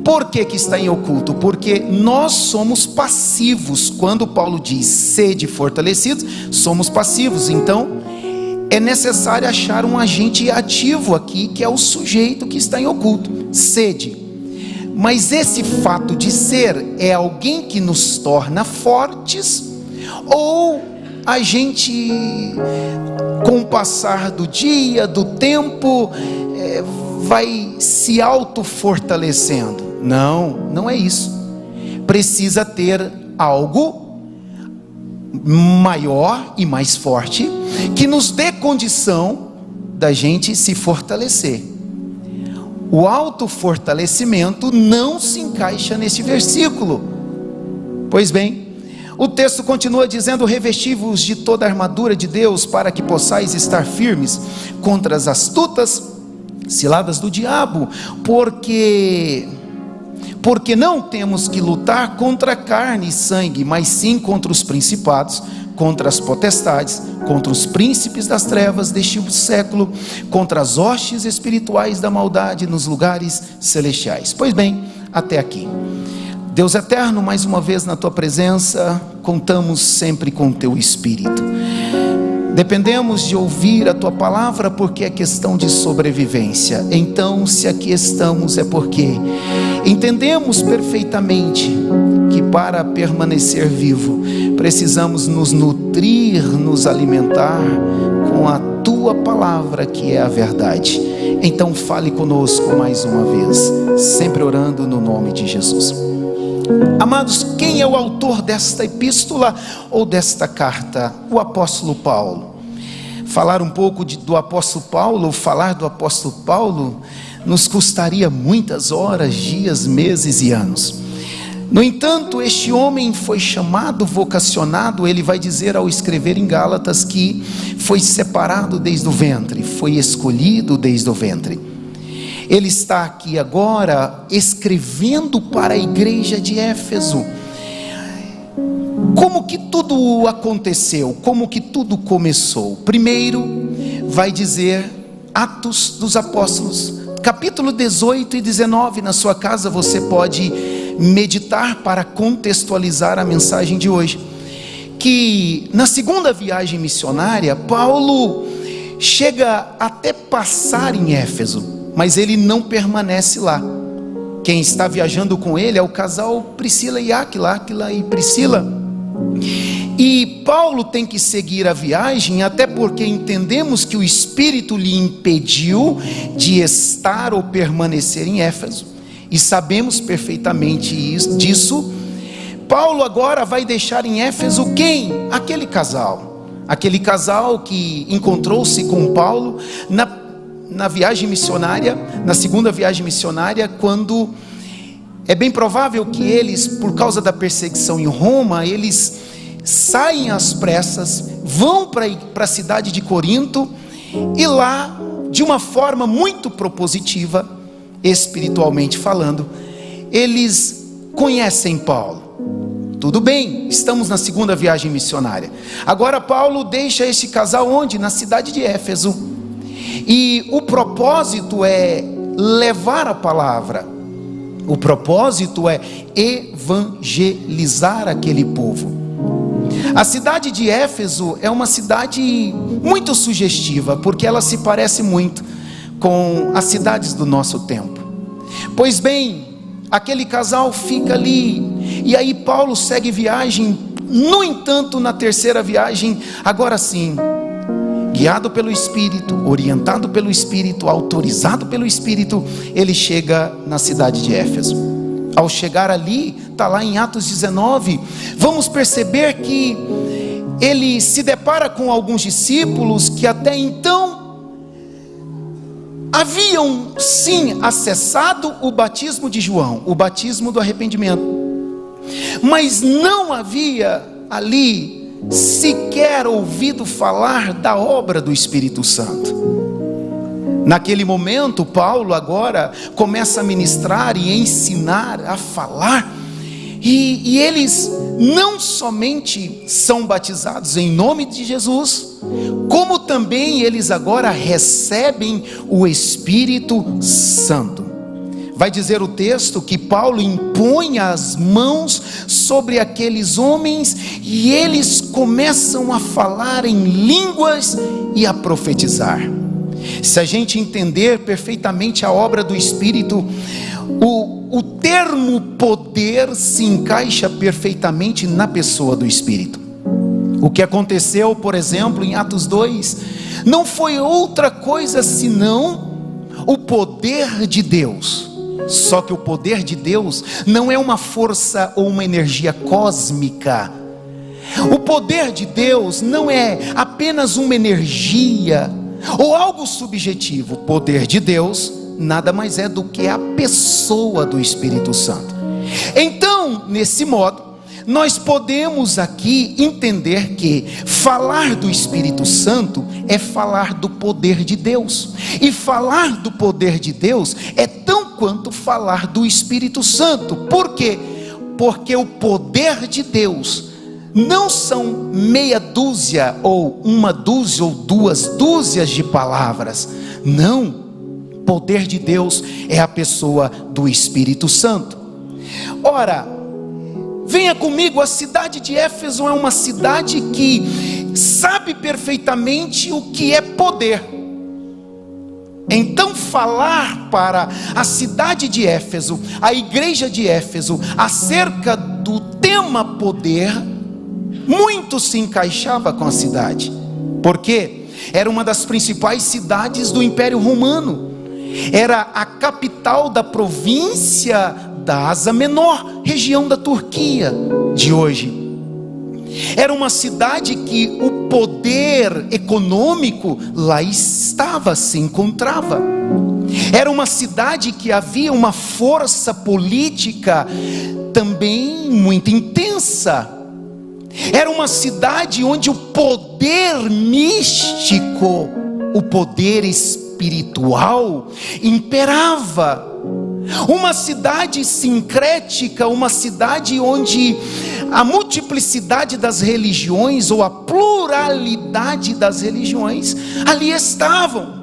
Por que está em oculto? Porque nós somos passivos. Quando Paulo diz sede fortalecidos, somos passivos. Então é necessário achar um agente ativo aqui, que é o sujeito que está em oculto. Sede. Mas esse fato de ser é alguém que nos torna fortes, ou a gente, com o passar do dia, do tempo, vai se auto-fortalecendo? Não, não é isso. Precisa ter algo maior e mais forte, que nos dê condição da gente se fortalecer. O autofortalecimento não se encaixa nesse versículo. Pois bem, o texto continua dizendo: revesti-vos de toda a armadura de Deus, para que possais estar firmes contra as astutas ciladas do diabo, porque não temos que lutar contra carne e sangue, mas sim contra os principados, contra as potestades, contra os príncipes das trevas deste século, contra as hostes espirituais da maldade nos lugares celestiais. Pois bem, até aqui. Deus eterno, mais uma vez na tua presença, contamos sempre com o teu Espírito. Dependemos de ouvir a tua palavra, porque é questão de sobrevivência. Então, se aqui estamos, é porque entendemos perfeitamente que para permanecer vivo, precisamos nos nutrir, nos alimentar com a tua palavra, que é a verdade. Então fale conosco mais uma vez, sempre orando no nome de Jesus. Amados, quem é o autor desta epístola ou desta carta? O apóstolo Paulo. Falar um pouco do apóstolo Paulo, falar do apóstolo Paulo, nos custaria muitas horas, dias, meses e anos. No entanto, este homem foi chamado, vocacionado. Ele vai dizer ao escrever em Gálatas que foi separado desde o ventre, foi escolhido desde o ventre. Ele está aqui agora escrevendo para a igreja de Éfeso. Como que tudo aconteceu? Como que tudo começou? Primeiro, vai dizer Atos dos Apóstolos, capítulo 18 e 19. Na sua casa você pode meditar para contextualizar a mensagem de hoje. Que na segunda viagem missionária, Paulo chega até passar em Éfeso, mas ele não permanece lá. Quem está viajando com ele é o casal Priscila e Áquila, Áquila e Priscila. E Paulo tem que seguir a viagem, até porque entendemos que o Espírito lhe impediu de estar ou permanecer em Éfeso, e sabemos perfeitamente disso. Paulo agora vai deixar em Éfeso quem? Aquele casal que encontrou-se com Paulo na viagem missionária, na segunda viagem missionária, quando é bem provável que eles, por causa da perseguição em Roma, eles saem às pressas, vão para a cidade de Corinto, e lá, de uma forma muito propositiva, espiritualmente falando, eles conhecem Paulo. Tudo bem, estamos na segunda viagem missionária. Agora Paulo deixa esse casal onde? Na cidade de Éfeso. E o propósito é levar a palavra. O propósito é evangelizar aquele povo. A cidade de Éfeso é uma cidade muito sugestiva, porque ela se parece muito com as cidades do nosso tempo. Pois bem, aquele casal fica ali E aí Paulo segue viagem. No entanto, na terceira viagem, agora sim, guiado pelo Espírito, orientado pelo Espírito, autorizado pelo Espírito, ele chega na cidade de Éfeso. Ao chegar ali, está lá em Atos 19, vamos perceber que ele se depara com alguns discípulos que até então haviam sim acessado o batismo de João, o batismo do arrependimento, mas não havia ali sequer ouvido falar da obra do Espírito Santo. Naquele momento, Paulo agora começa a ministrar e ensinar, a falar, e eles não somente são batizados em nome de Jesus, como também eles agora recebem o Espírito Santo. Vai dizer o texto que Paulo impõe as mãos sobre aqueles homens e eles começam a falar em línguas e a profetizar. Se a gente entender perfeitamente a obra do Espírito, o termo poder se encaixa perfeitamente na pessoa do Espírito. O que aconteceu, por exemplo, em Atos 2, não foi outra coisa senão o poder de Deus. Só que o poder de Deus não é uma força ou uma energia cósmica. O poder de Deus não é apenas uma energia ou algo subjetivo. O poder de Deus nada mais é do que a pessoa do Espírito Santo. Então, nesse modo, nós podemos aqui entender que falar do Espírito Santo é falar do poder de Deus. E falar do poder de Deus é tão quanto falar do Espírito Santo. Por quê? Porque o poder de Deus não são meia dúzia ou uma dúzia ou duas dúzias de palavras. Não, o poder de Deus é a pessoa do Espírito Santo. Ora, venha comigo, a cidade de Éfeso é uma cidade que sabe perfeitamente o que é poder. Então falar para a cidade de Éfeso, a igreja de Éfeso, acerca do tema poder, muito se encaixava com a cidade. Por quê? Era uma das principais cidades do Império Romano. Era a capital da província da Ásia Menor, região da Turquia de hoje. Era uma cidade que o poder econômico lá estava, se encontrava. Era uma cidade que havia uma força política também muito intensa. Era uma cidade onde o poder místico, o poder espiritual imperava. Uma cidade sincrética, uma cidade onde a multiplicidade das religiões ou a pluralidade das religiões ali estavam.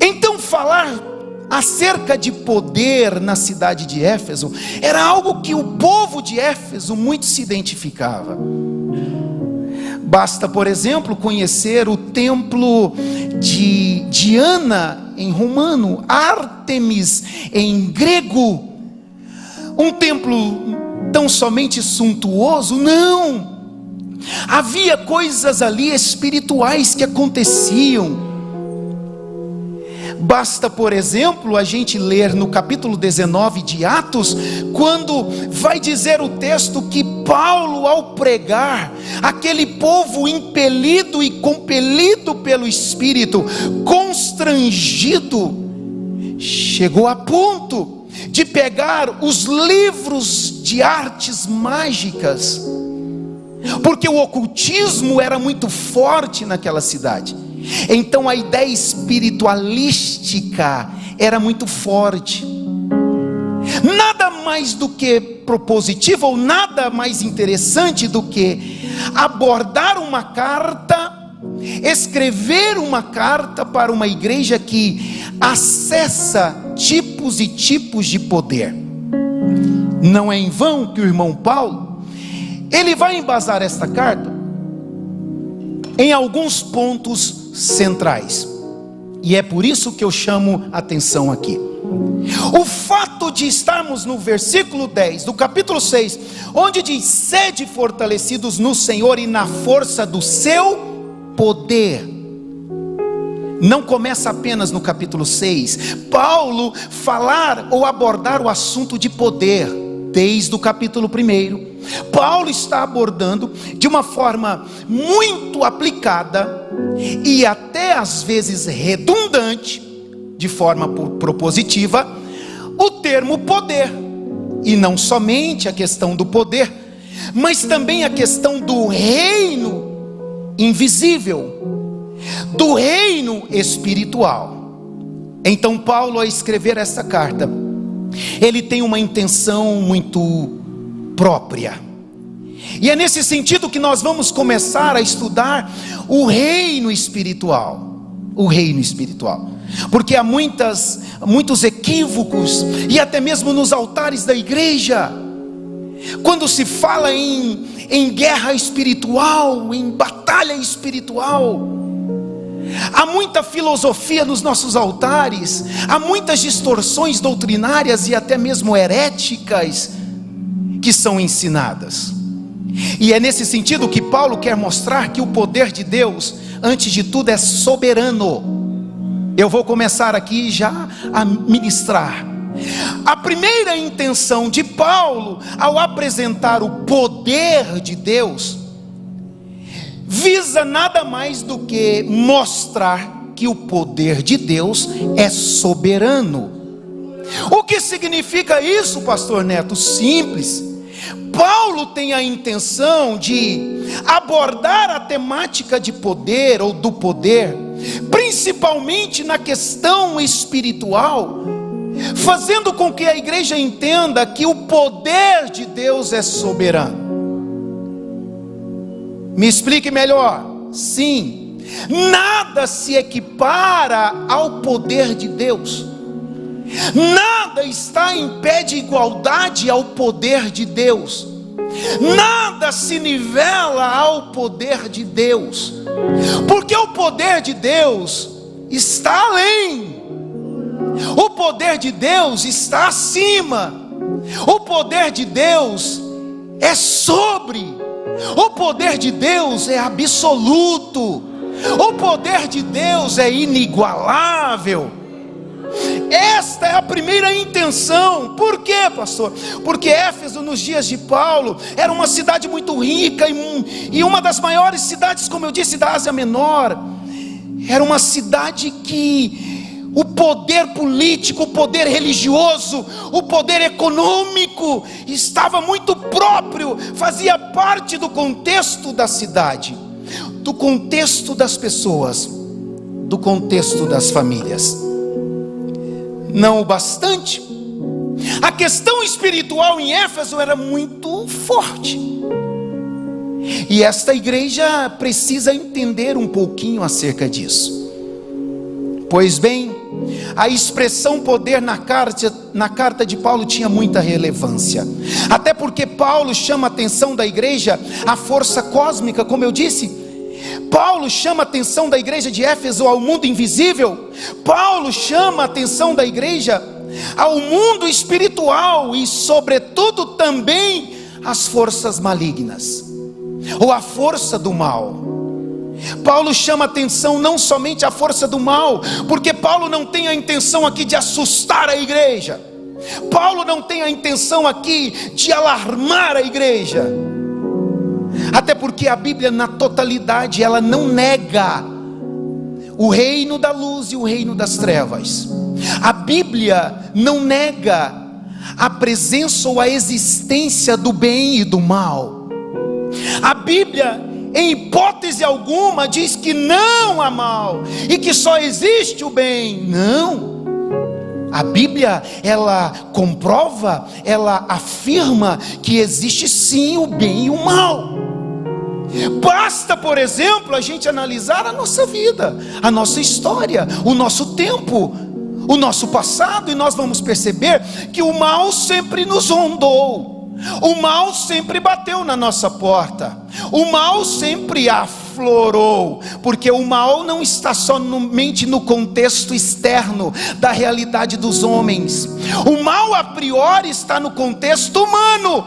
Então falar acerca de poder na cidade de Éfeso era algo que o povo de Éfeso muito se identificava. Basta, por exemplo, conhecer o templo de Diana em romano, Ártemis em grego. Um templo tão somente suntuoso? Não. Havia coisas ali espirituais que aconteciam. Basta, por exemplo, a gente ler no capítulo 19 de Atos, quando vai dizer o texto que Paulo, ao pregar, aquele povo impelido e compelido pelo Espírito, constrangido, chegou a ponto de pegar os livros de artes mágicas, porque o ocultismo era muito forte naquela cidade. Então a ideia espiritualística era muito forte. Nada mais do que propositivo, ou nada mais interessante do que abordar uma carta, escrever uma carta para uma igreja que acessa tipos e tipos de poder. Não é em vão que o irmão Paulo, ele vai embasar esta carta em alguns pontos centrais, e é por isso que eu chamo a atenção aqui. O fato de estarmos no versículo 10 do capítulo 6, onde diz: sede fortalecidos no Senhor e na força do seu poder, não começa apenas no capítulo 6. Paulo falar ou abordar o assunto de poder desde o capítulo 1. Paulo está abordando de uma forma muito aplicada e até às vezes redundante, de forma propositiva, o termo poder. E não somente a questão do poder, mas também a questão do reino invisível, do reino espiritual. Então Paulo, ao escrever essa carta, ele tem uma intenção muito própria, e é nesse sentido que nós vamos começar a estudar o reino espiritual. O reino espiritual, porque há muitos equívocos, e até mesmo nos altares da igreja, quando se fala em guerra espiritual, em batalha espiritual, há muita filosofia nos nossos altares, há muitas distorções doutrinárias e até mesmo heréticas que são ensinadas. E é nesse sentido que Paulo quer mostrar que o poder de Deus, antes de tudo, é soberano. Eu vou começar aqui já a ministrar. A primeira intenção de Paulo, ao apresentar o poder de Deus, visa nada mais do que mostrar que o poder de Deus é soberano. O que significa isso, pastor Neto? Simples. Paulo tem a intenção de abordar a temática de poder ou do poder, principalmente na questão espiritual, fazendo com que a igreja entenda que o poder de Deus é soberano. Me explique melhor. Sim, nada se equipara ao poder de Deus. Nada está em pé de igualdade ao poder de Deus. Nada se nivela ao poder de Deus, porque o poder de Deus está além. O poder de Deus está acima. O poder de Deus é sobre. O poder de Deus é absoluto. O poder de Deus é inigualável. Esta é a primeira intenção. Por quê, pastor? Porque Éfeso, nos dias de Paulo, era uma cidade muito rica e uma das maiores cidades, como eu disse, da Ásia Menor. Era uma cidade que o poder político, o poder religioso, o poder econômico estava muito próprio, fazia parte do contexto da cidade, do contexto das pessoas, do contexto das famílias. Não o bastante, a questão espiritual em Éfeso era muito forte, e esta igreja precisa entender um pouquinho acerca disso. Pois bem, a expressão poder na carta de Paulo tinha muita relevância, até porque Paulo chama a atenção da igreja à força cósmica, como eu disse. Paulo chama a atenção da igreja de Éfeso ao mundo invisível. Paulo chama a atenção da igreja ao mundo espiritual e, sobretudo, também às forças malignas, ou à força do mal. Paulo chama a atenção não somente à força do mal, porque Paulo não tem a intenção aqui de assustar a igreja. Paulo não tem a intenção aqui de alarmar a igreja. Até porque a Bíblia na totalidade, ela não nega o reino da luz e o reino das trevas. A Bíblia não nega a presença ou a existência do bem e do mal. A Bíblia, em hipótese alguma, diz que não há mal e que só existe o bem. Não. A Bíblia, ela comprova, ela afirma que existe sim o bem e o mal. Basta, por exemplo, a gente analisar a nossa vida, a nossa história, o nosso tempo, o nosso passado, e nós vamos perceber que o mal sempre nos rondou, o mal sempre bateu na nossa porta, o mal sempre aflorou, porque o mal não está somente no contexto externo da realidade dos homens. O mal a priori está no contexto humano,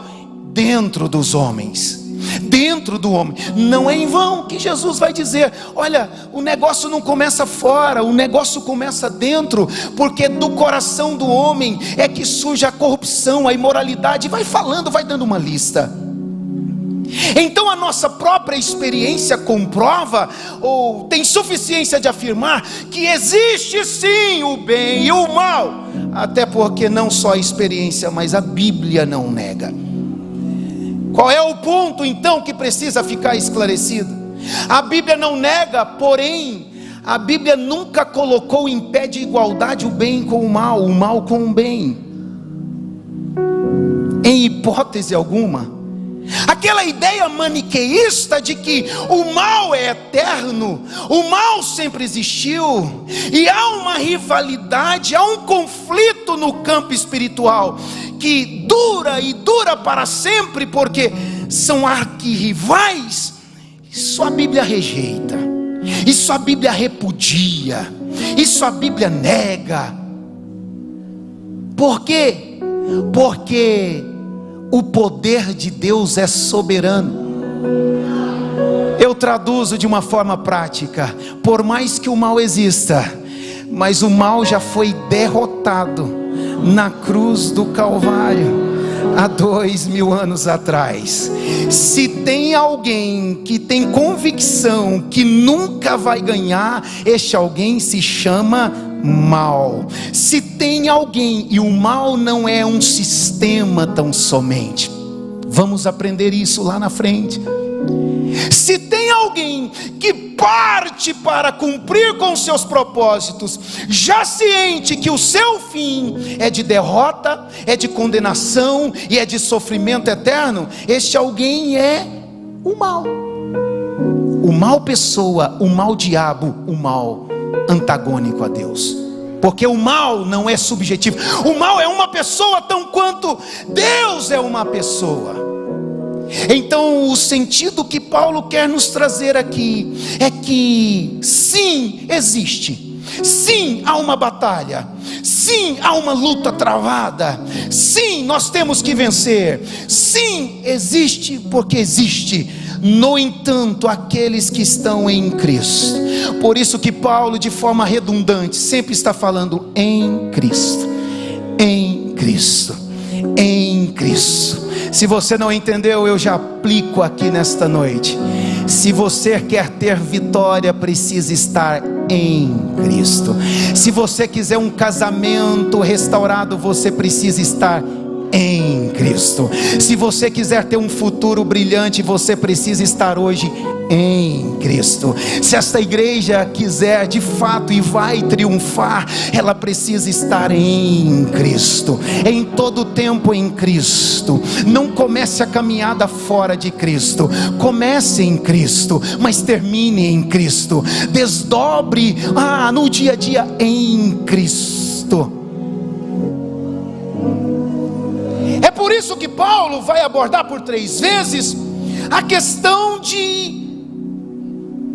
dentro dos homens, dentro do homem. Não é em vão que Jesus vai dizer: olha, o negócio não começa fora, o negócio começa dentro, porque do coração do homem é que surge a corrupção, a imoralidade. Vai falando, vai dando uma lista. Então a nossa própria experiência comprova, ou tem suficiência de afirmar, que existe sim o bem e o mal, até porque não só a experiência, mas a Bíblia não nega. Qual é o ponto então que precisa ficar esclarecido? A Bíblia não nega, porém a Bíblia nunca colocou em pé de igualdade o bem com o mal com o bem, em hipótese alguma. Aquela ideia maniqueísta de que o mal é eterno, o mal sempre existiu, e há uma rivalidade, há um conflito no campo espiritual que dura e dura para sempre, porque são arquirrivais. Isso a Bíblia rejeita, isso a Bíblia repudia, isso a Bíblia nega. Por quê? Porque o poder de Deus é soberano. Eu traduzo de uma forma prática: por mais que o mal exista, mas o mal já foi derrotado na cruz do Calvário há 2000 anos atrás. Se tem alguém que tem convicção que nunca vai ganhar, este alguém se chama mal. Se tem alguém, e o mal não é um sistema tão somente, vamos aprender isso lá na frente. Se tem alguém que parte para cumprir com seus propósitos, já ciente que o seu fim é de derrota, é de condenação e é de sofrimento eterno, este alguém é o mal. O mal pessoa, o mal diabo, o mal antagônico a Deus. Porque o mal não é subjetivo, o mal é uma pessoa tão quanto Deus é uma pessoa. Então o sentido que Paulo quer nos trazer aqui é que sim, existe, sim, há uma batalha, sim, há uma luta travada, sim, nós temos que vencer, sim, existe, porque existe. No entanto, aqueles que estão em Cristo. Por isso que Paulo, de forma redundante, sempre está falando em Cristo, em Cristo, em Cristo. Se você não entendeu, eu já aplico aqui nesta noite. Se você quer ter vitória, precisa estar em Cristo. Se você quiser um casamento restaurado, você precisa estar em Cristo. Se você quiser ter um futuro brilhante, você precisa estar hoje em Cristo. Se esta igreja quiser de fato e vai triunfar, ela precisa estar em Cristo, em todo tempo em Cristo. Não comece a caminhada fora de Cristo, comece em Cristo, mas termine em Cristo. Desdobre no dia a dia em Cristo. É por isso que Paulo vai abordar por 3 vezes a questão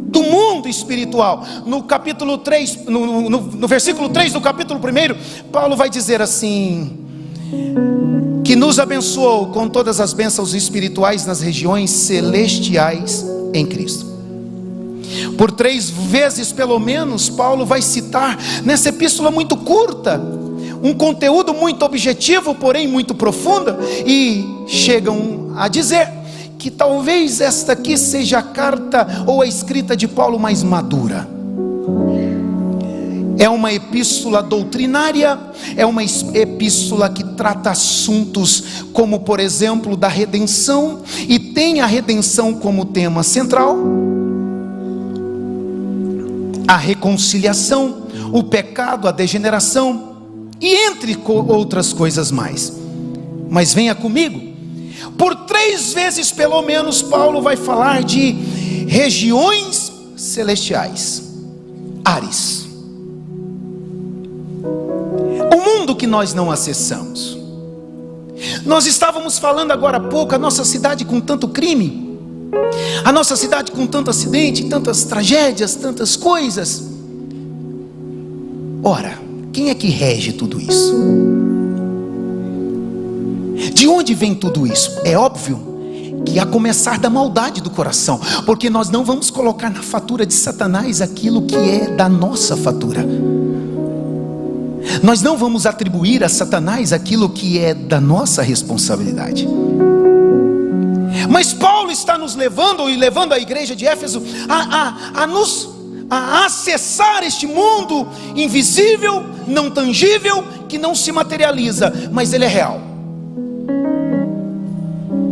do mundo espiritual. No capítulo 3, no versículo 3 do capítulo 1, Paulo vai dizer assim: que nos abençoou com todas as bênçãos espirituais nas regiões celestiais em Cristo. Por 3 vezes pelo menos, Paulo vai citar nessa epístola muito curta um conteúdo muito objetivo, porém muito profundo, e chegam a dizer que talvez esta aqui seja a carta ou a escrita de Paulo mais madura. É uma epístola doutrinária, é uma epístola que trata assuntos como, por exemplo, da redenção, e tem a redenção como tema central, a reconciliação, o pecado, a degeneração, e entre outras coisas mais. Mas venha comigo, por 3 vezes pelo menos Paulo vai falar de regiões celestiais, ares, o mundo que nós não acessamos. Nós estávamos falando agora há pouco, a nossa cidade com tanto crime, A nossa cidade com tanto acidente, tantas tragédias, tantas coisas. Ora, quem é que rege tudo isso? De onde vem tudo isso? É óbvio que a começar da maldade do coração, porque nós não vamos colocar na fatura de Satanás aquilo que é da nossa fatura. Nós não vamos atribuir a Satanás aquilo que é da nossa responsabilidade. Mas Paulo está nos levando e levando a igreja de Éfeso a acessar este mundo invisível, não tangível, que não se materializa, mas ele é real.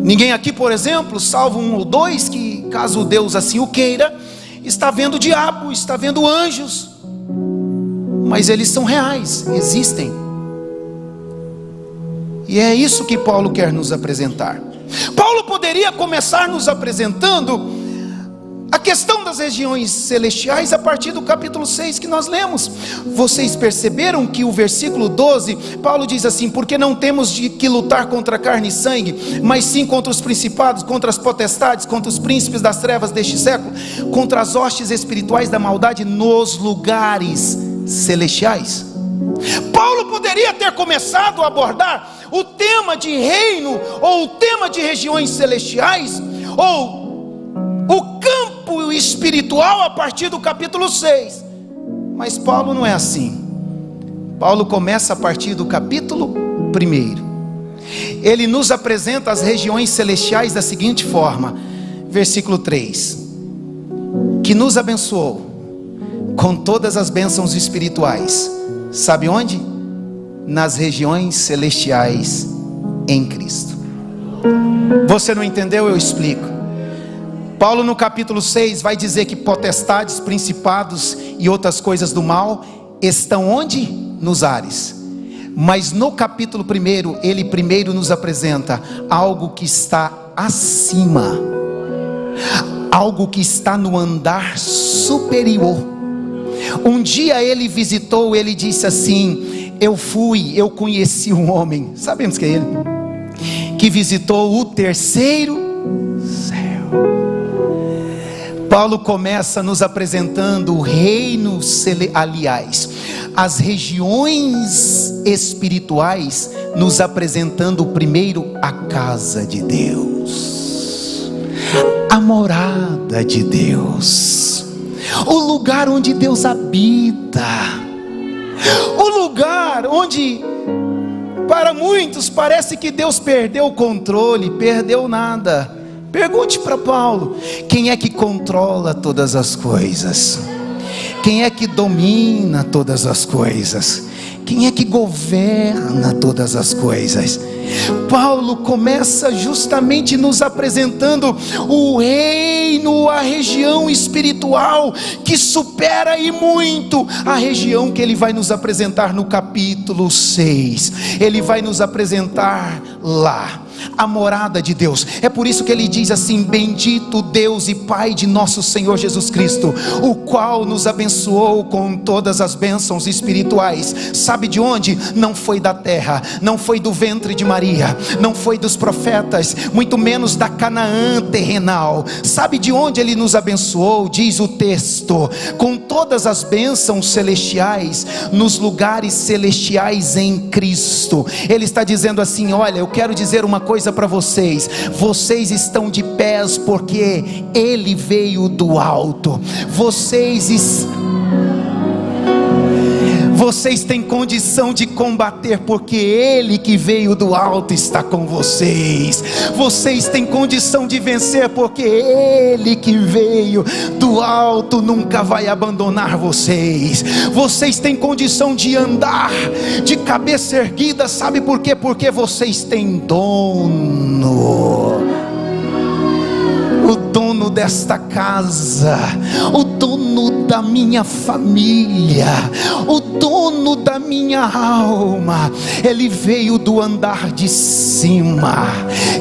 Ninguém aqui, por exemplo, salvo um ou dois, que caso Deus assim o queira, está vendo o diabo, está vendo anjos, mas eles são reais, existem. E é isso que Paulo quer nos apresentar. Paulo poderia começar nos apresentando a questão das regiões celestiais a partir do capítulo 6 que nós lemos. Vocês perceberam que o versículo 12, Paulo diz assim: porque não temos que lutar contra carne e sangue, mas sim contra os principados, contra as potestades, contra os príncipes das trevas deste século, contra as hostes espirituais da maldade nos lugares celestiais. Paulo poderia ter começado a abordar o tema de reino, ou o tema de regiões celestiais, ou o campo espiritual a partir do capítulo 6, mas Paulo não é assim. Paulo começa a partir do capítulo 1. Ele nos apresenta as regiões celestiais da seguinte forma, versículo 3: que nos abençoou com todas as bênçãos espirituais, sabe onde? Nas regiões celestiais em Cristo. Você não entendeu? Eu explico. Paulo no capítulo 6 vai dizer que potestades, principados e outras coisas do mal estão onde? Nos ares. Mas no capítulo 1, ele primeiro nos apresenta algo que está acima, algo que está no andar superior. Um dia ele visitou, ele disse assim: eu conheci um homem, sabemos que é ele, que visitou o terceiro céu. Paulo começa nos apresentando o reino, aliás, as regiões espirituais, nos apresentando primeiro a casa de Deus, a morada de Deus, o lugar onde Deus habita, o lugar onde para muitos parece que Deus perdeu o controle. Perdeu nada. Pergunte para Paulo: quem é que controla todas as coisas? Quem é que domina todas as coisas? Quem é que governa todas as coisas? Paulo começa justamente nos apresentando o reino, a região espiritual que supera e muito a região que ele vai nos apresentar no capítulo 6. Ele vai nos apresentar lá a morada de Deus. É por isso que ele diz assim: bendito Deus e Pai de nosso Senhor Jesus Cristo, o qual nos abençoou com todas as bênçãos espirituais. Sabe de onde? Não foi da terra, não foi do ventre de Maria, não foi dos profetas, muito menos da Canaã terrenal. Sabe de onde ele nos abençoou? Diz o texto: com todas as bênçãos celestiais, nos lugares celestiais em Cristo. Ele está dizendo assim: olha, eu quero dizer uma coisa para vocês: vocês estão de pés porque Ele veio do alto. Vocês têm condição de combater porque Ele que veio do alto está com vocês. Vocês têm condição de vencer porque Ele que veio do alto nunca vai abandonar vocês. Vocês têm condição de andar de cabeça erguida, sabe por quê? Porque vocês têm dono. O dono desta casa, o dono da minha família, o dono da minha alma. Ele veio do andar de cima,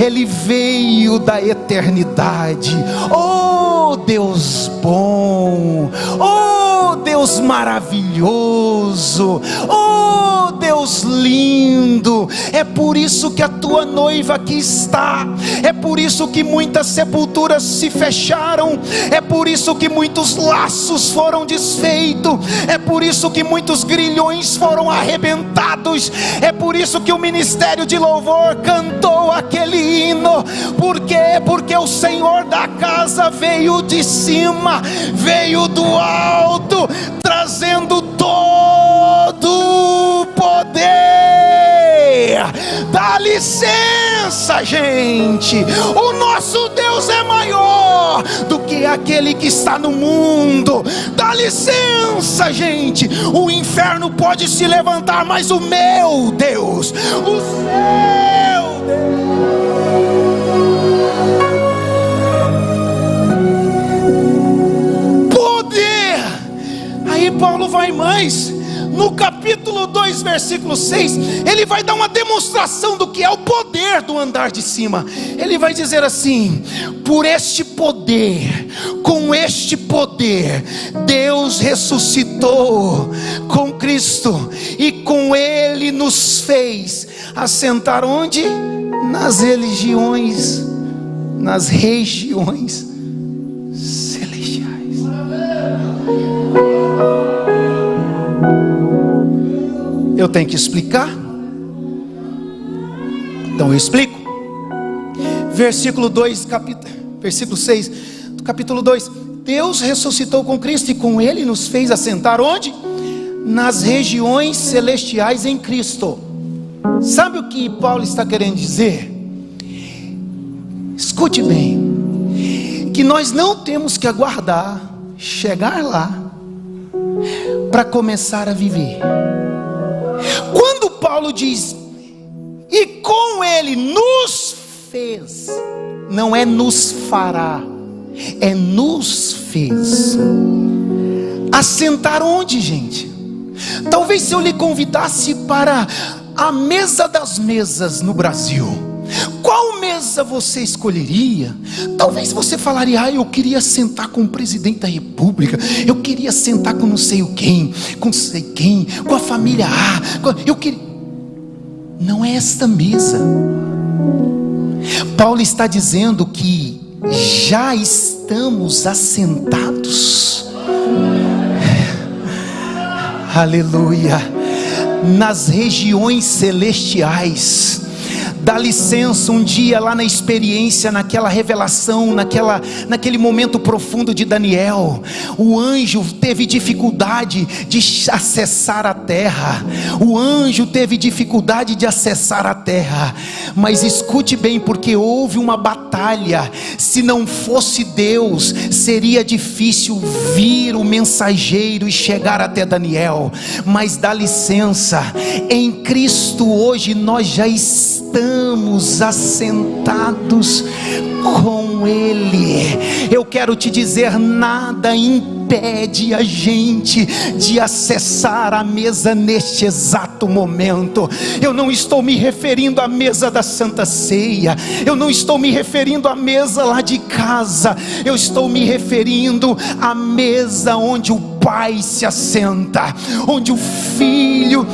Ele veio da eternidade. Oh Deus bom, oh Deus maravilhoso, oh Deus Deus lindo, é por isso que a tua noiva aqui está, é por isso que muitas sepulturas se fecharam, é por isso que muitos laços foram desfeitos, é por isso que muitos grilhões foram arrebentados, é por isso que o ministério de louvor cantou aquele hino. Por quê? Porque o Senhor da casa veio de cima, veio do alto, trazendo todo o poder. Dá licença, gente, o nosso Deus é maior do que aquele que está no mundo. Dá licença, gente, o inferno pode se levantar, mas o meu Deus, o seu Deus, aí Paulo vai mais, no capítulo 2, versículo 6, ele vai dar uma demonstração do que é o poder do andar de cima. Ele vai dizer assim: por este poder, com este poder, Deus ressuscitou com Cristo, e com Ele nos fez assentar onde? Nas regiões celestiais. Eu tenho que explicar? Então eu explico. Versículo 6 do capítulo 2: Deus ressuscitou com Cristo, e com Ele nos fez assentar onde? Nas regiões celestiais em Cristo. Sabe o que Paulo está querendo dizer? Escute bem, que nós não temos que aguardar chegar lá para começar a viver. Quando Paulo diz, e com Ele nos fez, não é nos fará, é nos fez assentar onde, gente? Talvez se eu lhe convidasse para a mesa das mesas no Brasil, qual mesa você escolheria? Talvez você falaria: eu queria sentar com o presidente da república, eu queria sentar com não sei quem, com a família A, eu queria... Não é esta mesa. Paulo está dizendo que já estamos assentados, aleluia, nas regiões celestiais. Dá licença, um dia lá na experiência, naquela revelação, naquele momento profundo de Daniel, o anjo teve dificuldade de acessar a terra. Mas escute bem, porque houve uma batalha. Se não fosse Deus, seria difícil vir o mensageiro e chegar até Daniel. Mas dá licença, em Cristo hoje nós já estamos assentados com Ele. Eu quero te dizer, nada impede a gente de acessar a mesa neste exato momento. Eu não estou me referindo à mesa da Santa Ceia, eu não estou me referindo à mesa lá de casa, eu estou me referindo à mesa onde o Pai se assenta, onde o Filho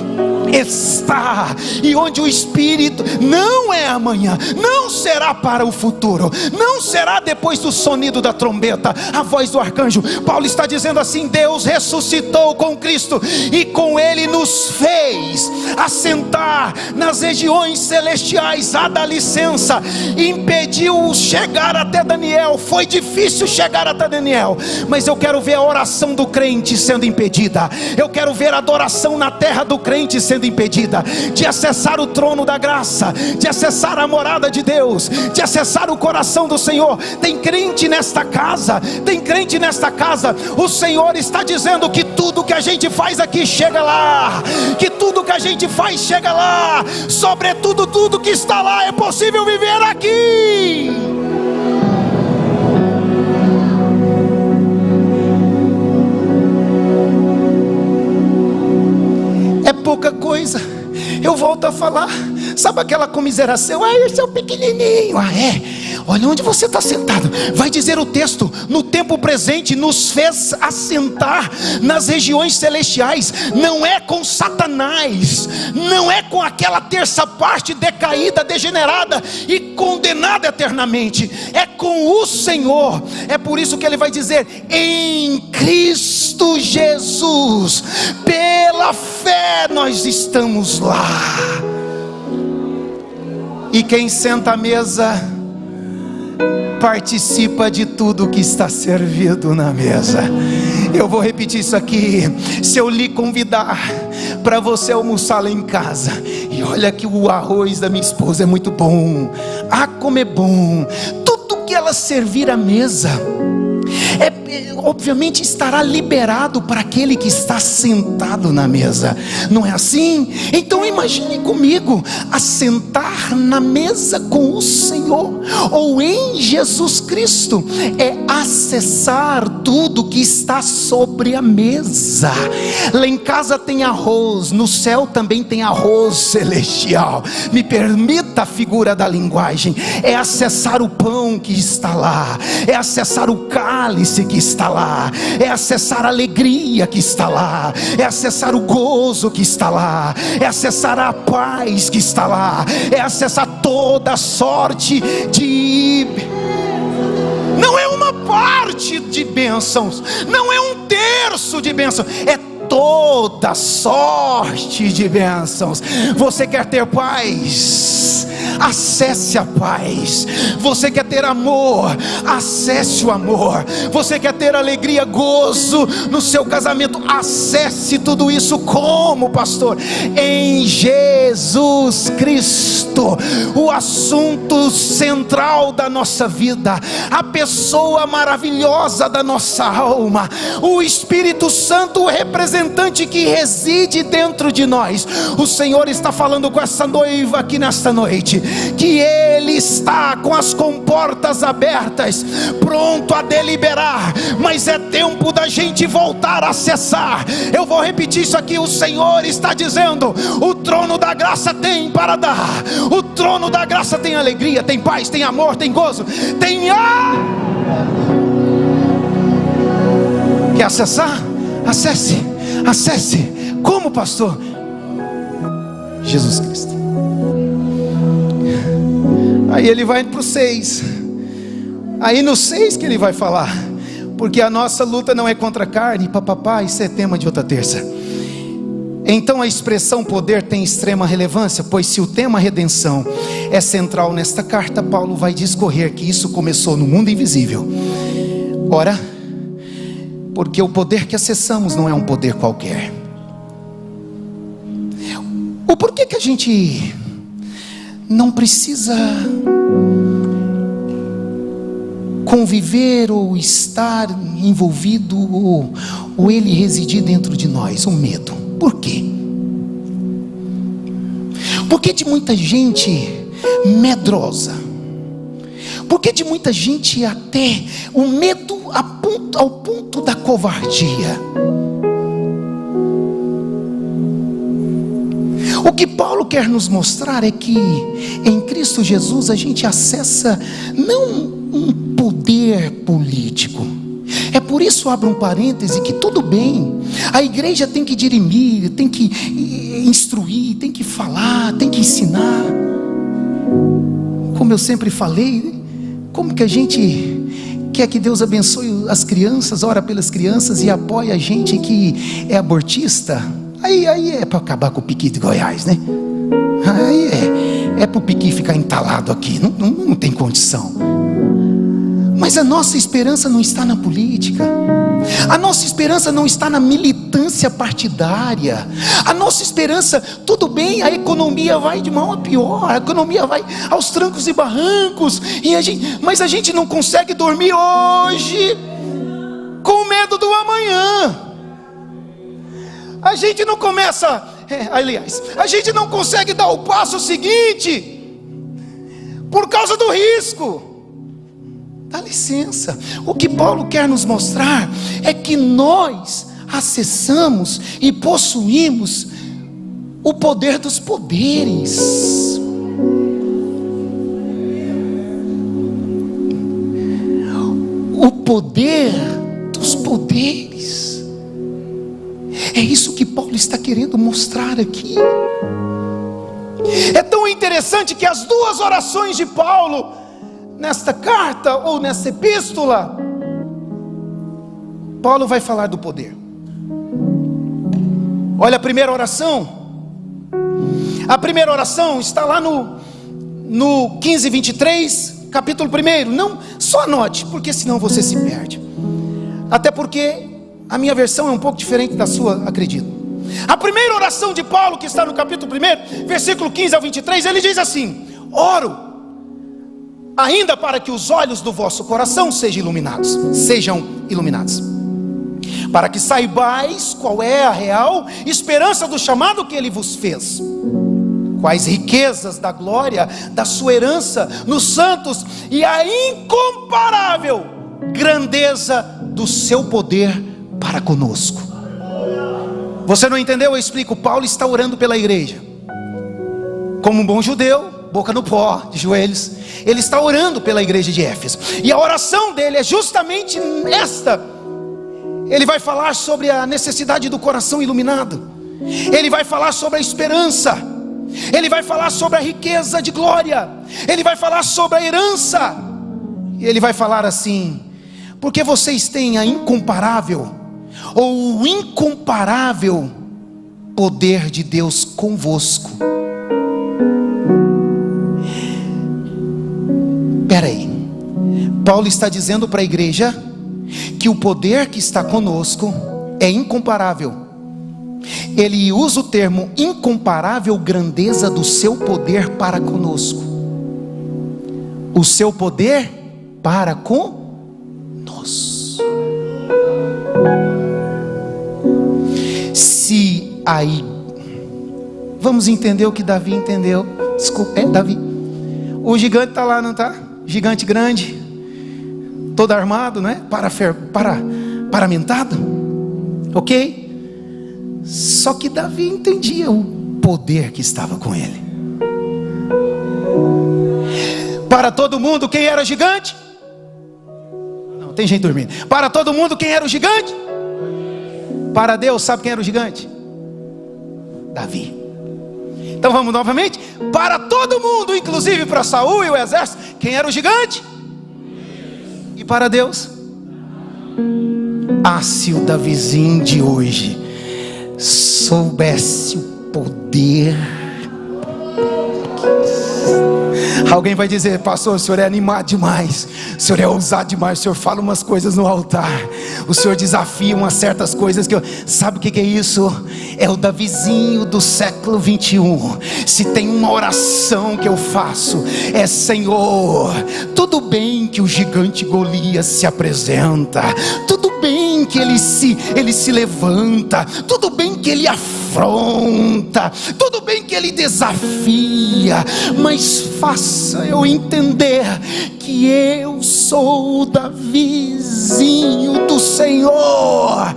está, e onde o Espírito não é amanhã, não será para o futuro, não será depois do sonido da trombeta, a voz do arcanjo. Paulo está dizendo assim: Deus ressuscitou com Cristo, e com Ele nos fez assentar nas regiões celestiais. Dá licença, impediu chegar até Daniel, foi difícil chegar até Daniel, mas eu quero ver a oração do crente sendo impedida, eu quero ver a adoração na terra do crente sendo impedida, de acessar o trono da graça, de acessar a morada de Deus, de acessar o coração do Senhor. Tem crente nesta casa, o Senhor está dizendo que tudo que a gente faz aqui chega lá, que tudo que a gente faz chega lá, sobretudo tudo que está lá é possível viver aqui. É pouca coisa. Eu volto a falar, sabe aquela comiseração? Esse é o pequenininho. olha onde você está sentado. Vai dizer o texto: no tempo presente nos fez assentar nas regiões celestiais. Não é com Satanás, não é com aquela terça parte decaída, degenerada e condenada eternamente, é com o Senhor. É por isso que ele vai dizer: em Cristo Jesus, pela fé nós estamos lá. E quem senta à mesa participa de tudo que está servido na mesa. Eu vou repetir isso aqui: se eu lhe convidar para você almoçar lá em casa, e olha que o arroz da minha esposa é muito bom, como é bom, tudo que ela servir à mesa, obviamente estará liberado para aquele que está sentado na mesa, não é assim? Então imagine comigo, assentar na mesa com o Senhor, ou em Jesus Cristo, é acessar tudo que está sobre a mesa. Lá em casa tem arroz, no céu também tem arroz celestial. Me permita a figura da linguagem: é acessar o pão que está lá, é acessar o cálice que está lá, é acessar a alegria que está lá, é acessar o gozo que está lá, é acessar a paz que está lá, é acessar toda sorte de... Não é uma parte de bênçãos, não é um terço de bênçãos, é toda sorte de bênçãos. Você quer ter paz? Acesse a paz. Você quer ter amor? Acesse o amor. Você quer ter alegria, gozo no seu casamento? Acesse tudo isso. Como, pastor? Em Jesus Cristo, o assunto central da nossa vida, a pessoa maravilhosa da nossa alma, o Espírito Santo, o representante que reside dentro de nós. O Senhor está falando com essa noiva aqui nesta noite, que Ele está com as comportas abertas, pronto a deliberar, mas é tempo da gente voltar a acessar. Eu vou repetir isso aqui: o Senhor está dizendo: o trono da graça tem para dar, o trono da graça tem alegria, tem paz, tem amor, tem gozo, tem... Quer acessar? Acesse, acesse. Como, pastor? Jesus Cristo. Aí ele vai para o 6. Aí no 6 que ele vai falar: porque a nossa luta não é contra a carne, papapá, isso é tema de outra terça. Então a expressão poder tem extrema relevância, pois se o tema redenção é central nesta carta, Paulo vai discorrer que isso começou no mundo invisível. Ora, porque o poder que acessamos não é um poder qualquer. O porquê que a gente não precisa conviver ou estar envolvido ou ele residir dentro de nós? O medo. Por quê? Porque de muita gente medrosa, porque de muita gente até o medo ao ponto da covardia. O que Paulo quer nos mostrar é que em Cristo Jesus a gente acessa não um poder político. É por isso, abro um parêntese, que tudo bem, a igreja tem que dirimir, tem que instruir, tem que falar, tem que ensinar. Como eu sempre falei, como que a gente quer que Deus abençoe as crianças, ora pelas crianças e apoia a gente que é abortista? Aí é para acabar com o Piqui de Goiás, né? Aí é para o Piqui ficar entalado aqui, não tem condição. Mas a nossa esperança não está na política, a nossa esperança não está na militância partidária, a nossa esperança, tudo bem, a economia vai de mal a pior, a economia vai aos trancos e barrancos, mas a gente não consegue dormir hoje com medo do amanhã. A gente não começa, a gente não consegue dar o passo seguinte por causa do risco. Dá licença, o que Paulo quer nos mostrar é que nós acessamos e possuímos o poder dos poderes. poder dos poderes. É isso que Paulo está querendo mostrar aqui. É tão interessante que as duas orações de Paulo, nesta carta ou nessa epístola, Paulo vai falar do poder. Olha a primeira oração. A primeira oração está lá no 15:23, capítulo 1. Não, só anote, porque senão você se perde. Até porque a minha versão é um pouco diferente da sua, acredito. A primeira oração de Paulo, que está no capítulo 1, versículo 15 ao 23, ele diz assim: oro ainda para que os olhos do vosso coração sejam iluminados, para que saibais qual é a real esperança do chamado que ele vos fez, quais riquezas da glória da sua herança nos santos, e a incomparável grandeza do seu poder para conosco. Você não entendeu? Eu explico. Paulo está orando pela igreja, como um bom judeu, boca no pó, de joelhos. Ele está orando pela igreja de Éfeso, e a oração dele é justamente esta. Ele vai falar sobre a necessidade do coração iluminado, ele vai falar sobre a esperança, ele vai falar sobre a riqueza de glória, ele vai falar sobre a herança, e ele vai falar assim: porque vocês têm a incomparável, ou o incomparável poder de Deus convosco. Espera aí, Paulo está dizendo para a igreja que o poder que está conosco é incomparável. Ele usa o termo incomparável grandeza do seu poder para conosco. O seu poder para conosco. Se aí, vamos entender o que Davi entendeu. Desculpa, Davi. O gigante está lá, não está? Gigante grande, todo armado, não é? Paramentado, ok? Só que Davi entendia o poder que estava com ele. Para todo mundo, quem era gigante? Não, tem gente dormindo. Para todo mundo, quem era o gigante? Para Deus, sabe quem era o gigante? Davi. Então vamos novamente. Para todo mundo, inclusive para Saul e o exército, quem era o gigante? E para Deus? Ah, se o Davizinho de hoje soubesse o poder. Alguém vai dizer: pastor, o senhor é animado demais, o senhor é ousado demais, o senhor fala umas coisas no altar, o senhor desafia umas certas coisas que eu... Sabe o que é isso? É o Davizinho do século 21. Se tem uma oração que eu faço, é: Senhor, tudo bem que o gigante Golias se apresenta, tudo bem que ele se levanta, tudo bem que ele afronta, tudo bem que ele desafia, mas faça eu entender que eu sou o Davizinho do Senhor.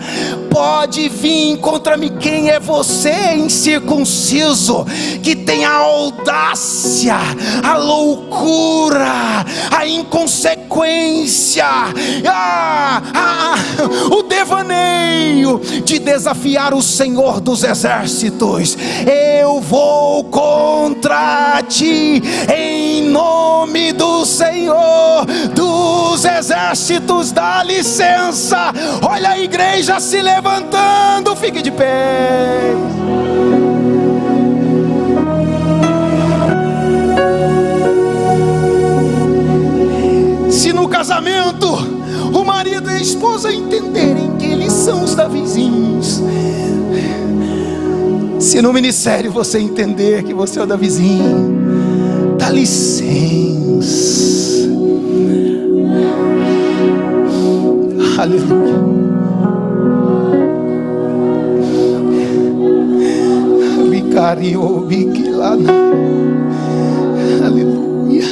Pode vir contra mim quem é você, incircunciso, que tem a audácia, a loucura, a inconsequência, o devaneio de desafiar o Senhor dos exércitos. Eu vou contra ti em nome do Senhor dos exércitos. Dá licença. Olha a igreja se levantando. Fique de pé. Se no casamento o marido e a esposa entenderem que eles são os Davizinhos, se no ministério você entender que você é o Davizinho, dá licença. Aleluia. Aleluia.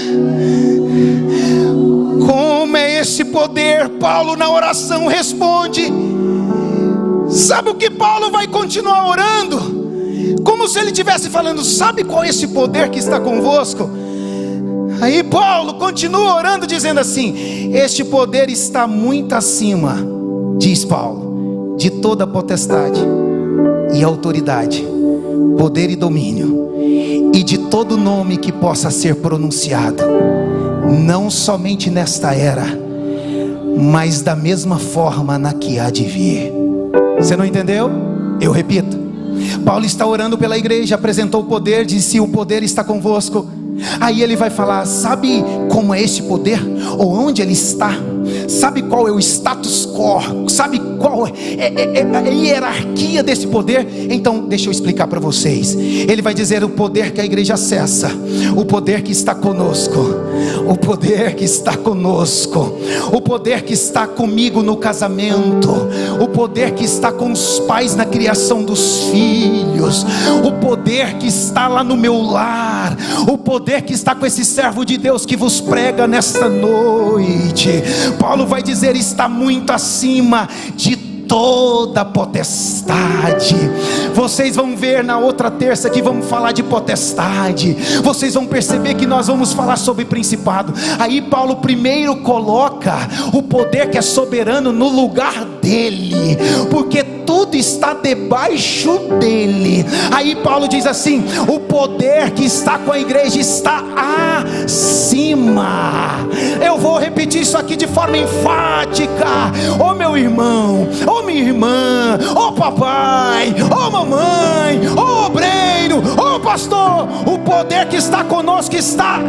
Como é esse poder? Paulo na oração responde. Sabe o que Paulo vai continuar orando? Como se ele estivesse falando: sabe qual é esse poder que está convosco? Aí Paulo continua orando, dizendo assim: este poder está muito acima, diz Paulo, de toda potestade e autoridade, poder e domínio, e de todo nome que possa ser pronunciado, não somente nesta era, mas da mesma forma na que há de vir. Você não entendeu? Eu repito. Paulo está orando pela igreja, apresentou o poder, disse: o poder está convosco. Aí ele vai falar: sabe como é este poder? Ou onde ele está? Sabe qual é o status quo? Sabe qual é a hierarquia desse poder? Então deixa eu explicar para vocês. Ele vai dizer o poder que a igreja acessa, o poder que está conosco, o poder que está conosco, o poder que está comigo no casamento, o poder que está com os pais na criação dos filhos, o poder que está lá no meu lar, o poder que está com esse servo de Deus que vos prega nesta noite. Paulo vai dizer: está muito acima de toda potestade. Vocês vão ver na outra terça que vamos falar de potestade. Vocês vão perceber que nós vamos falar sobre principado. Aí Paulo primeiro coloca o poder que é soberano no lugar dele, porque tudo está debaixo dele. Aí Paulo diz assim: o poder que está com a igreja está acima. Eu vou repetir isso aqui de forma enfática. Ô meu irmão, ô minha irmã, ô papai, ô mamãe, ô obreiro, ô pastor, o poder que está conosco está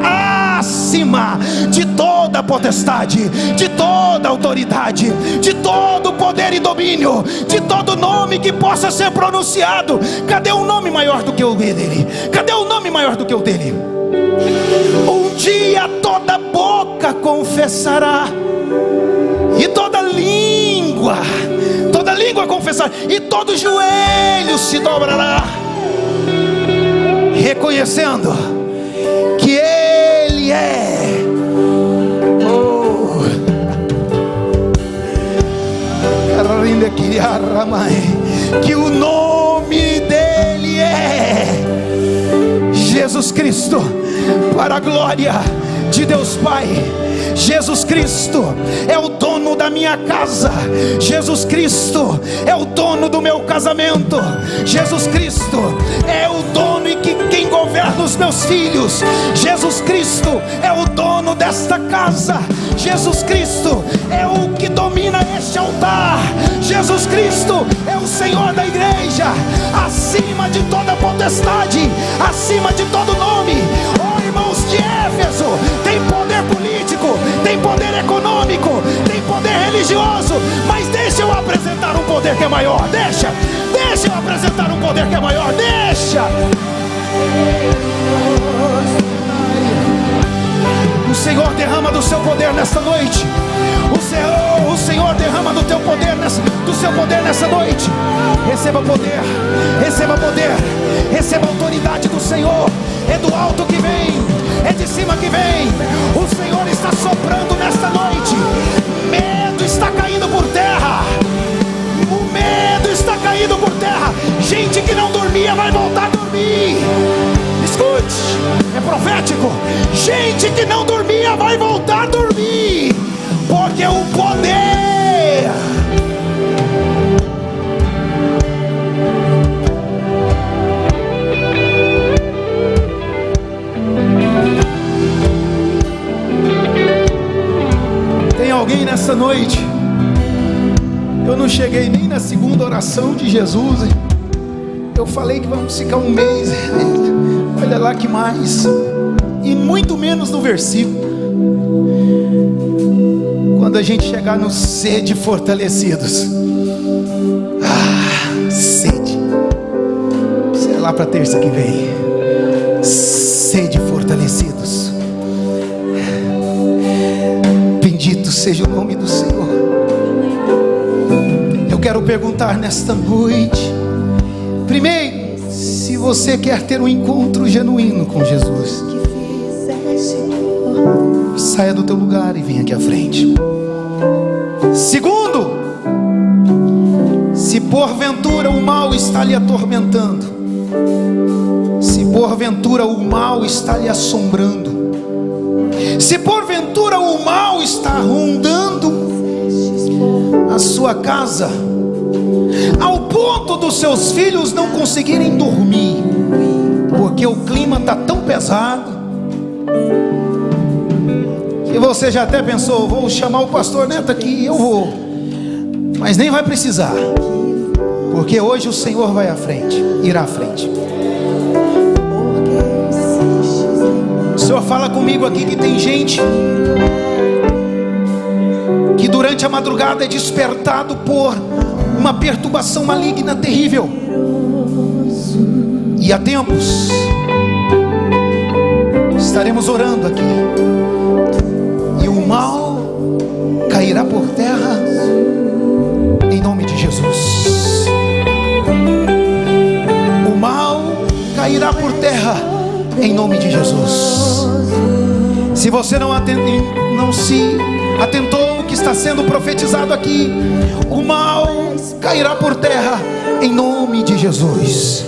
acima de toda potestade, de toda autoridade, de todo poder e domínio, de todo nome que possa ser pronunciado. Cadê um nome maior do que o dele? Cadê um nome maior do que o dele? Um dia toda boca confessará, e toda língua confessará, e todo joelho se dobrará, reconhecendo que Ele é que o nome dele é Jesus Cristo, para a glória de Deus Pai. Jesus Cristo é o dono da minha casa. Jesus Cristo é o dono do meu casamento. Jesus Cristo é o dono e quem governa os meus filhos. Jesus Cristo é o dono desta casa. Jesus Cristo é o que domina este altar. Jesus Cristo é o Senhor da igreja, acima de toda potestade, acima de todo nome. Oh, irmãos de Éfeso, tem poder político, tem poder econômico, tem poder religioso, mas deixa eu apresentar um poder que é maior. Deixa eu apresentar um poder que é maior. Deixa. O Senhor derrama do seu poder nesta noite. O Senhor derrama do seu poder nessa noite. Receba poder, receba poder, receba autoridade do Senhor. É do alto que vem, é de cima que vem. O Senhor está soprando nesta noite. Medo está caindo por terra. O medo está caindo por terra. Gente que não dormia vai voltar a dormir. Escute, é profético. Gente que não dormia vai voltar a dormir, porque o poder tem alguém nessa noite. Eu não cheguei nem na segunda oração de Jesus. Eu falei que vamos ficar um mês. Olha lá que mais. E muito menos no versículo. Quando a gente chegar no sede fortalecidos. Sede. Sei lá para terça que vem. Sede fortalecidos. Bendito seja o nome do Senhor. Eu quero perguntar nesta noite. Primeiro, se você quer ter um encontro genuíno com Jesus, saia do teu lugar e venha aqui à frente. Segundo, se porventura o mal está lhe atormentando, se porventura o mal está lhe assombrando, Se porventura o mal está rondando a sua casa, ao ponto dos seus filhos não conseguirem dormir, porque o clima está tão pesado, que você já até pensou: vou chamar o pastor Neto aqui, eu vou, mas nem vai precisar, porque hoje o Senhor vai à frente, irá à frente. O Senhor fala comigo aqui que tem gente que durante a madrugada é despertado por uma perturbação maligna terrível, e há tempos estaremos orando aqui, e o mal cairá por terra em nome de Jesus. O mal cairá por terra em nome de Jesus. Se você não se atentou ao que está sendo profetizado aqui, o mal cairá por terra em nome de Jesus.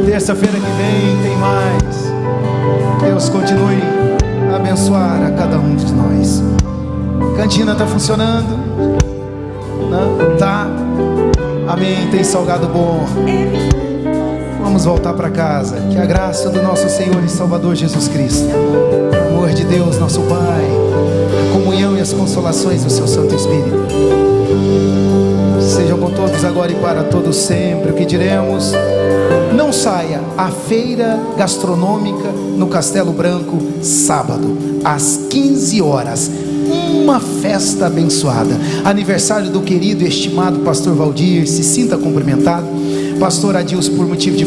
Terça-feira que vem tem mais. Deus continue a abençoar a cada um de nós. Cantina está funcionando? Não? Tá? Amém. Tem salgado bom. Vamos voltar para casa. Que a graça do nosso Senhor e Salvador Jesus Cristo, o amor de Deus nosso Pai, a comunhão e as consolações do seu Santo Espírito sejam com todos agora e para todos sempre. O que diremos? Não saia à feira gastronômica no Castelo Branco, sábado, às 15 horas. Uma festa abençoada. Aniversário do querido e estimado pastor Valdir. Se sinta cumprimentado. Pastor Adilson, por motivo de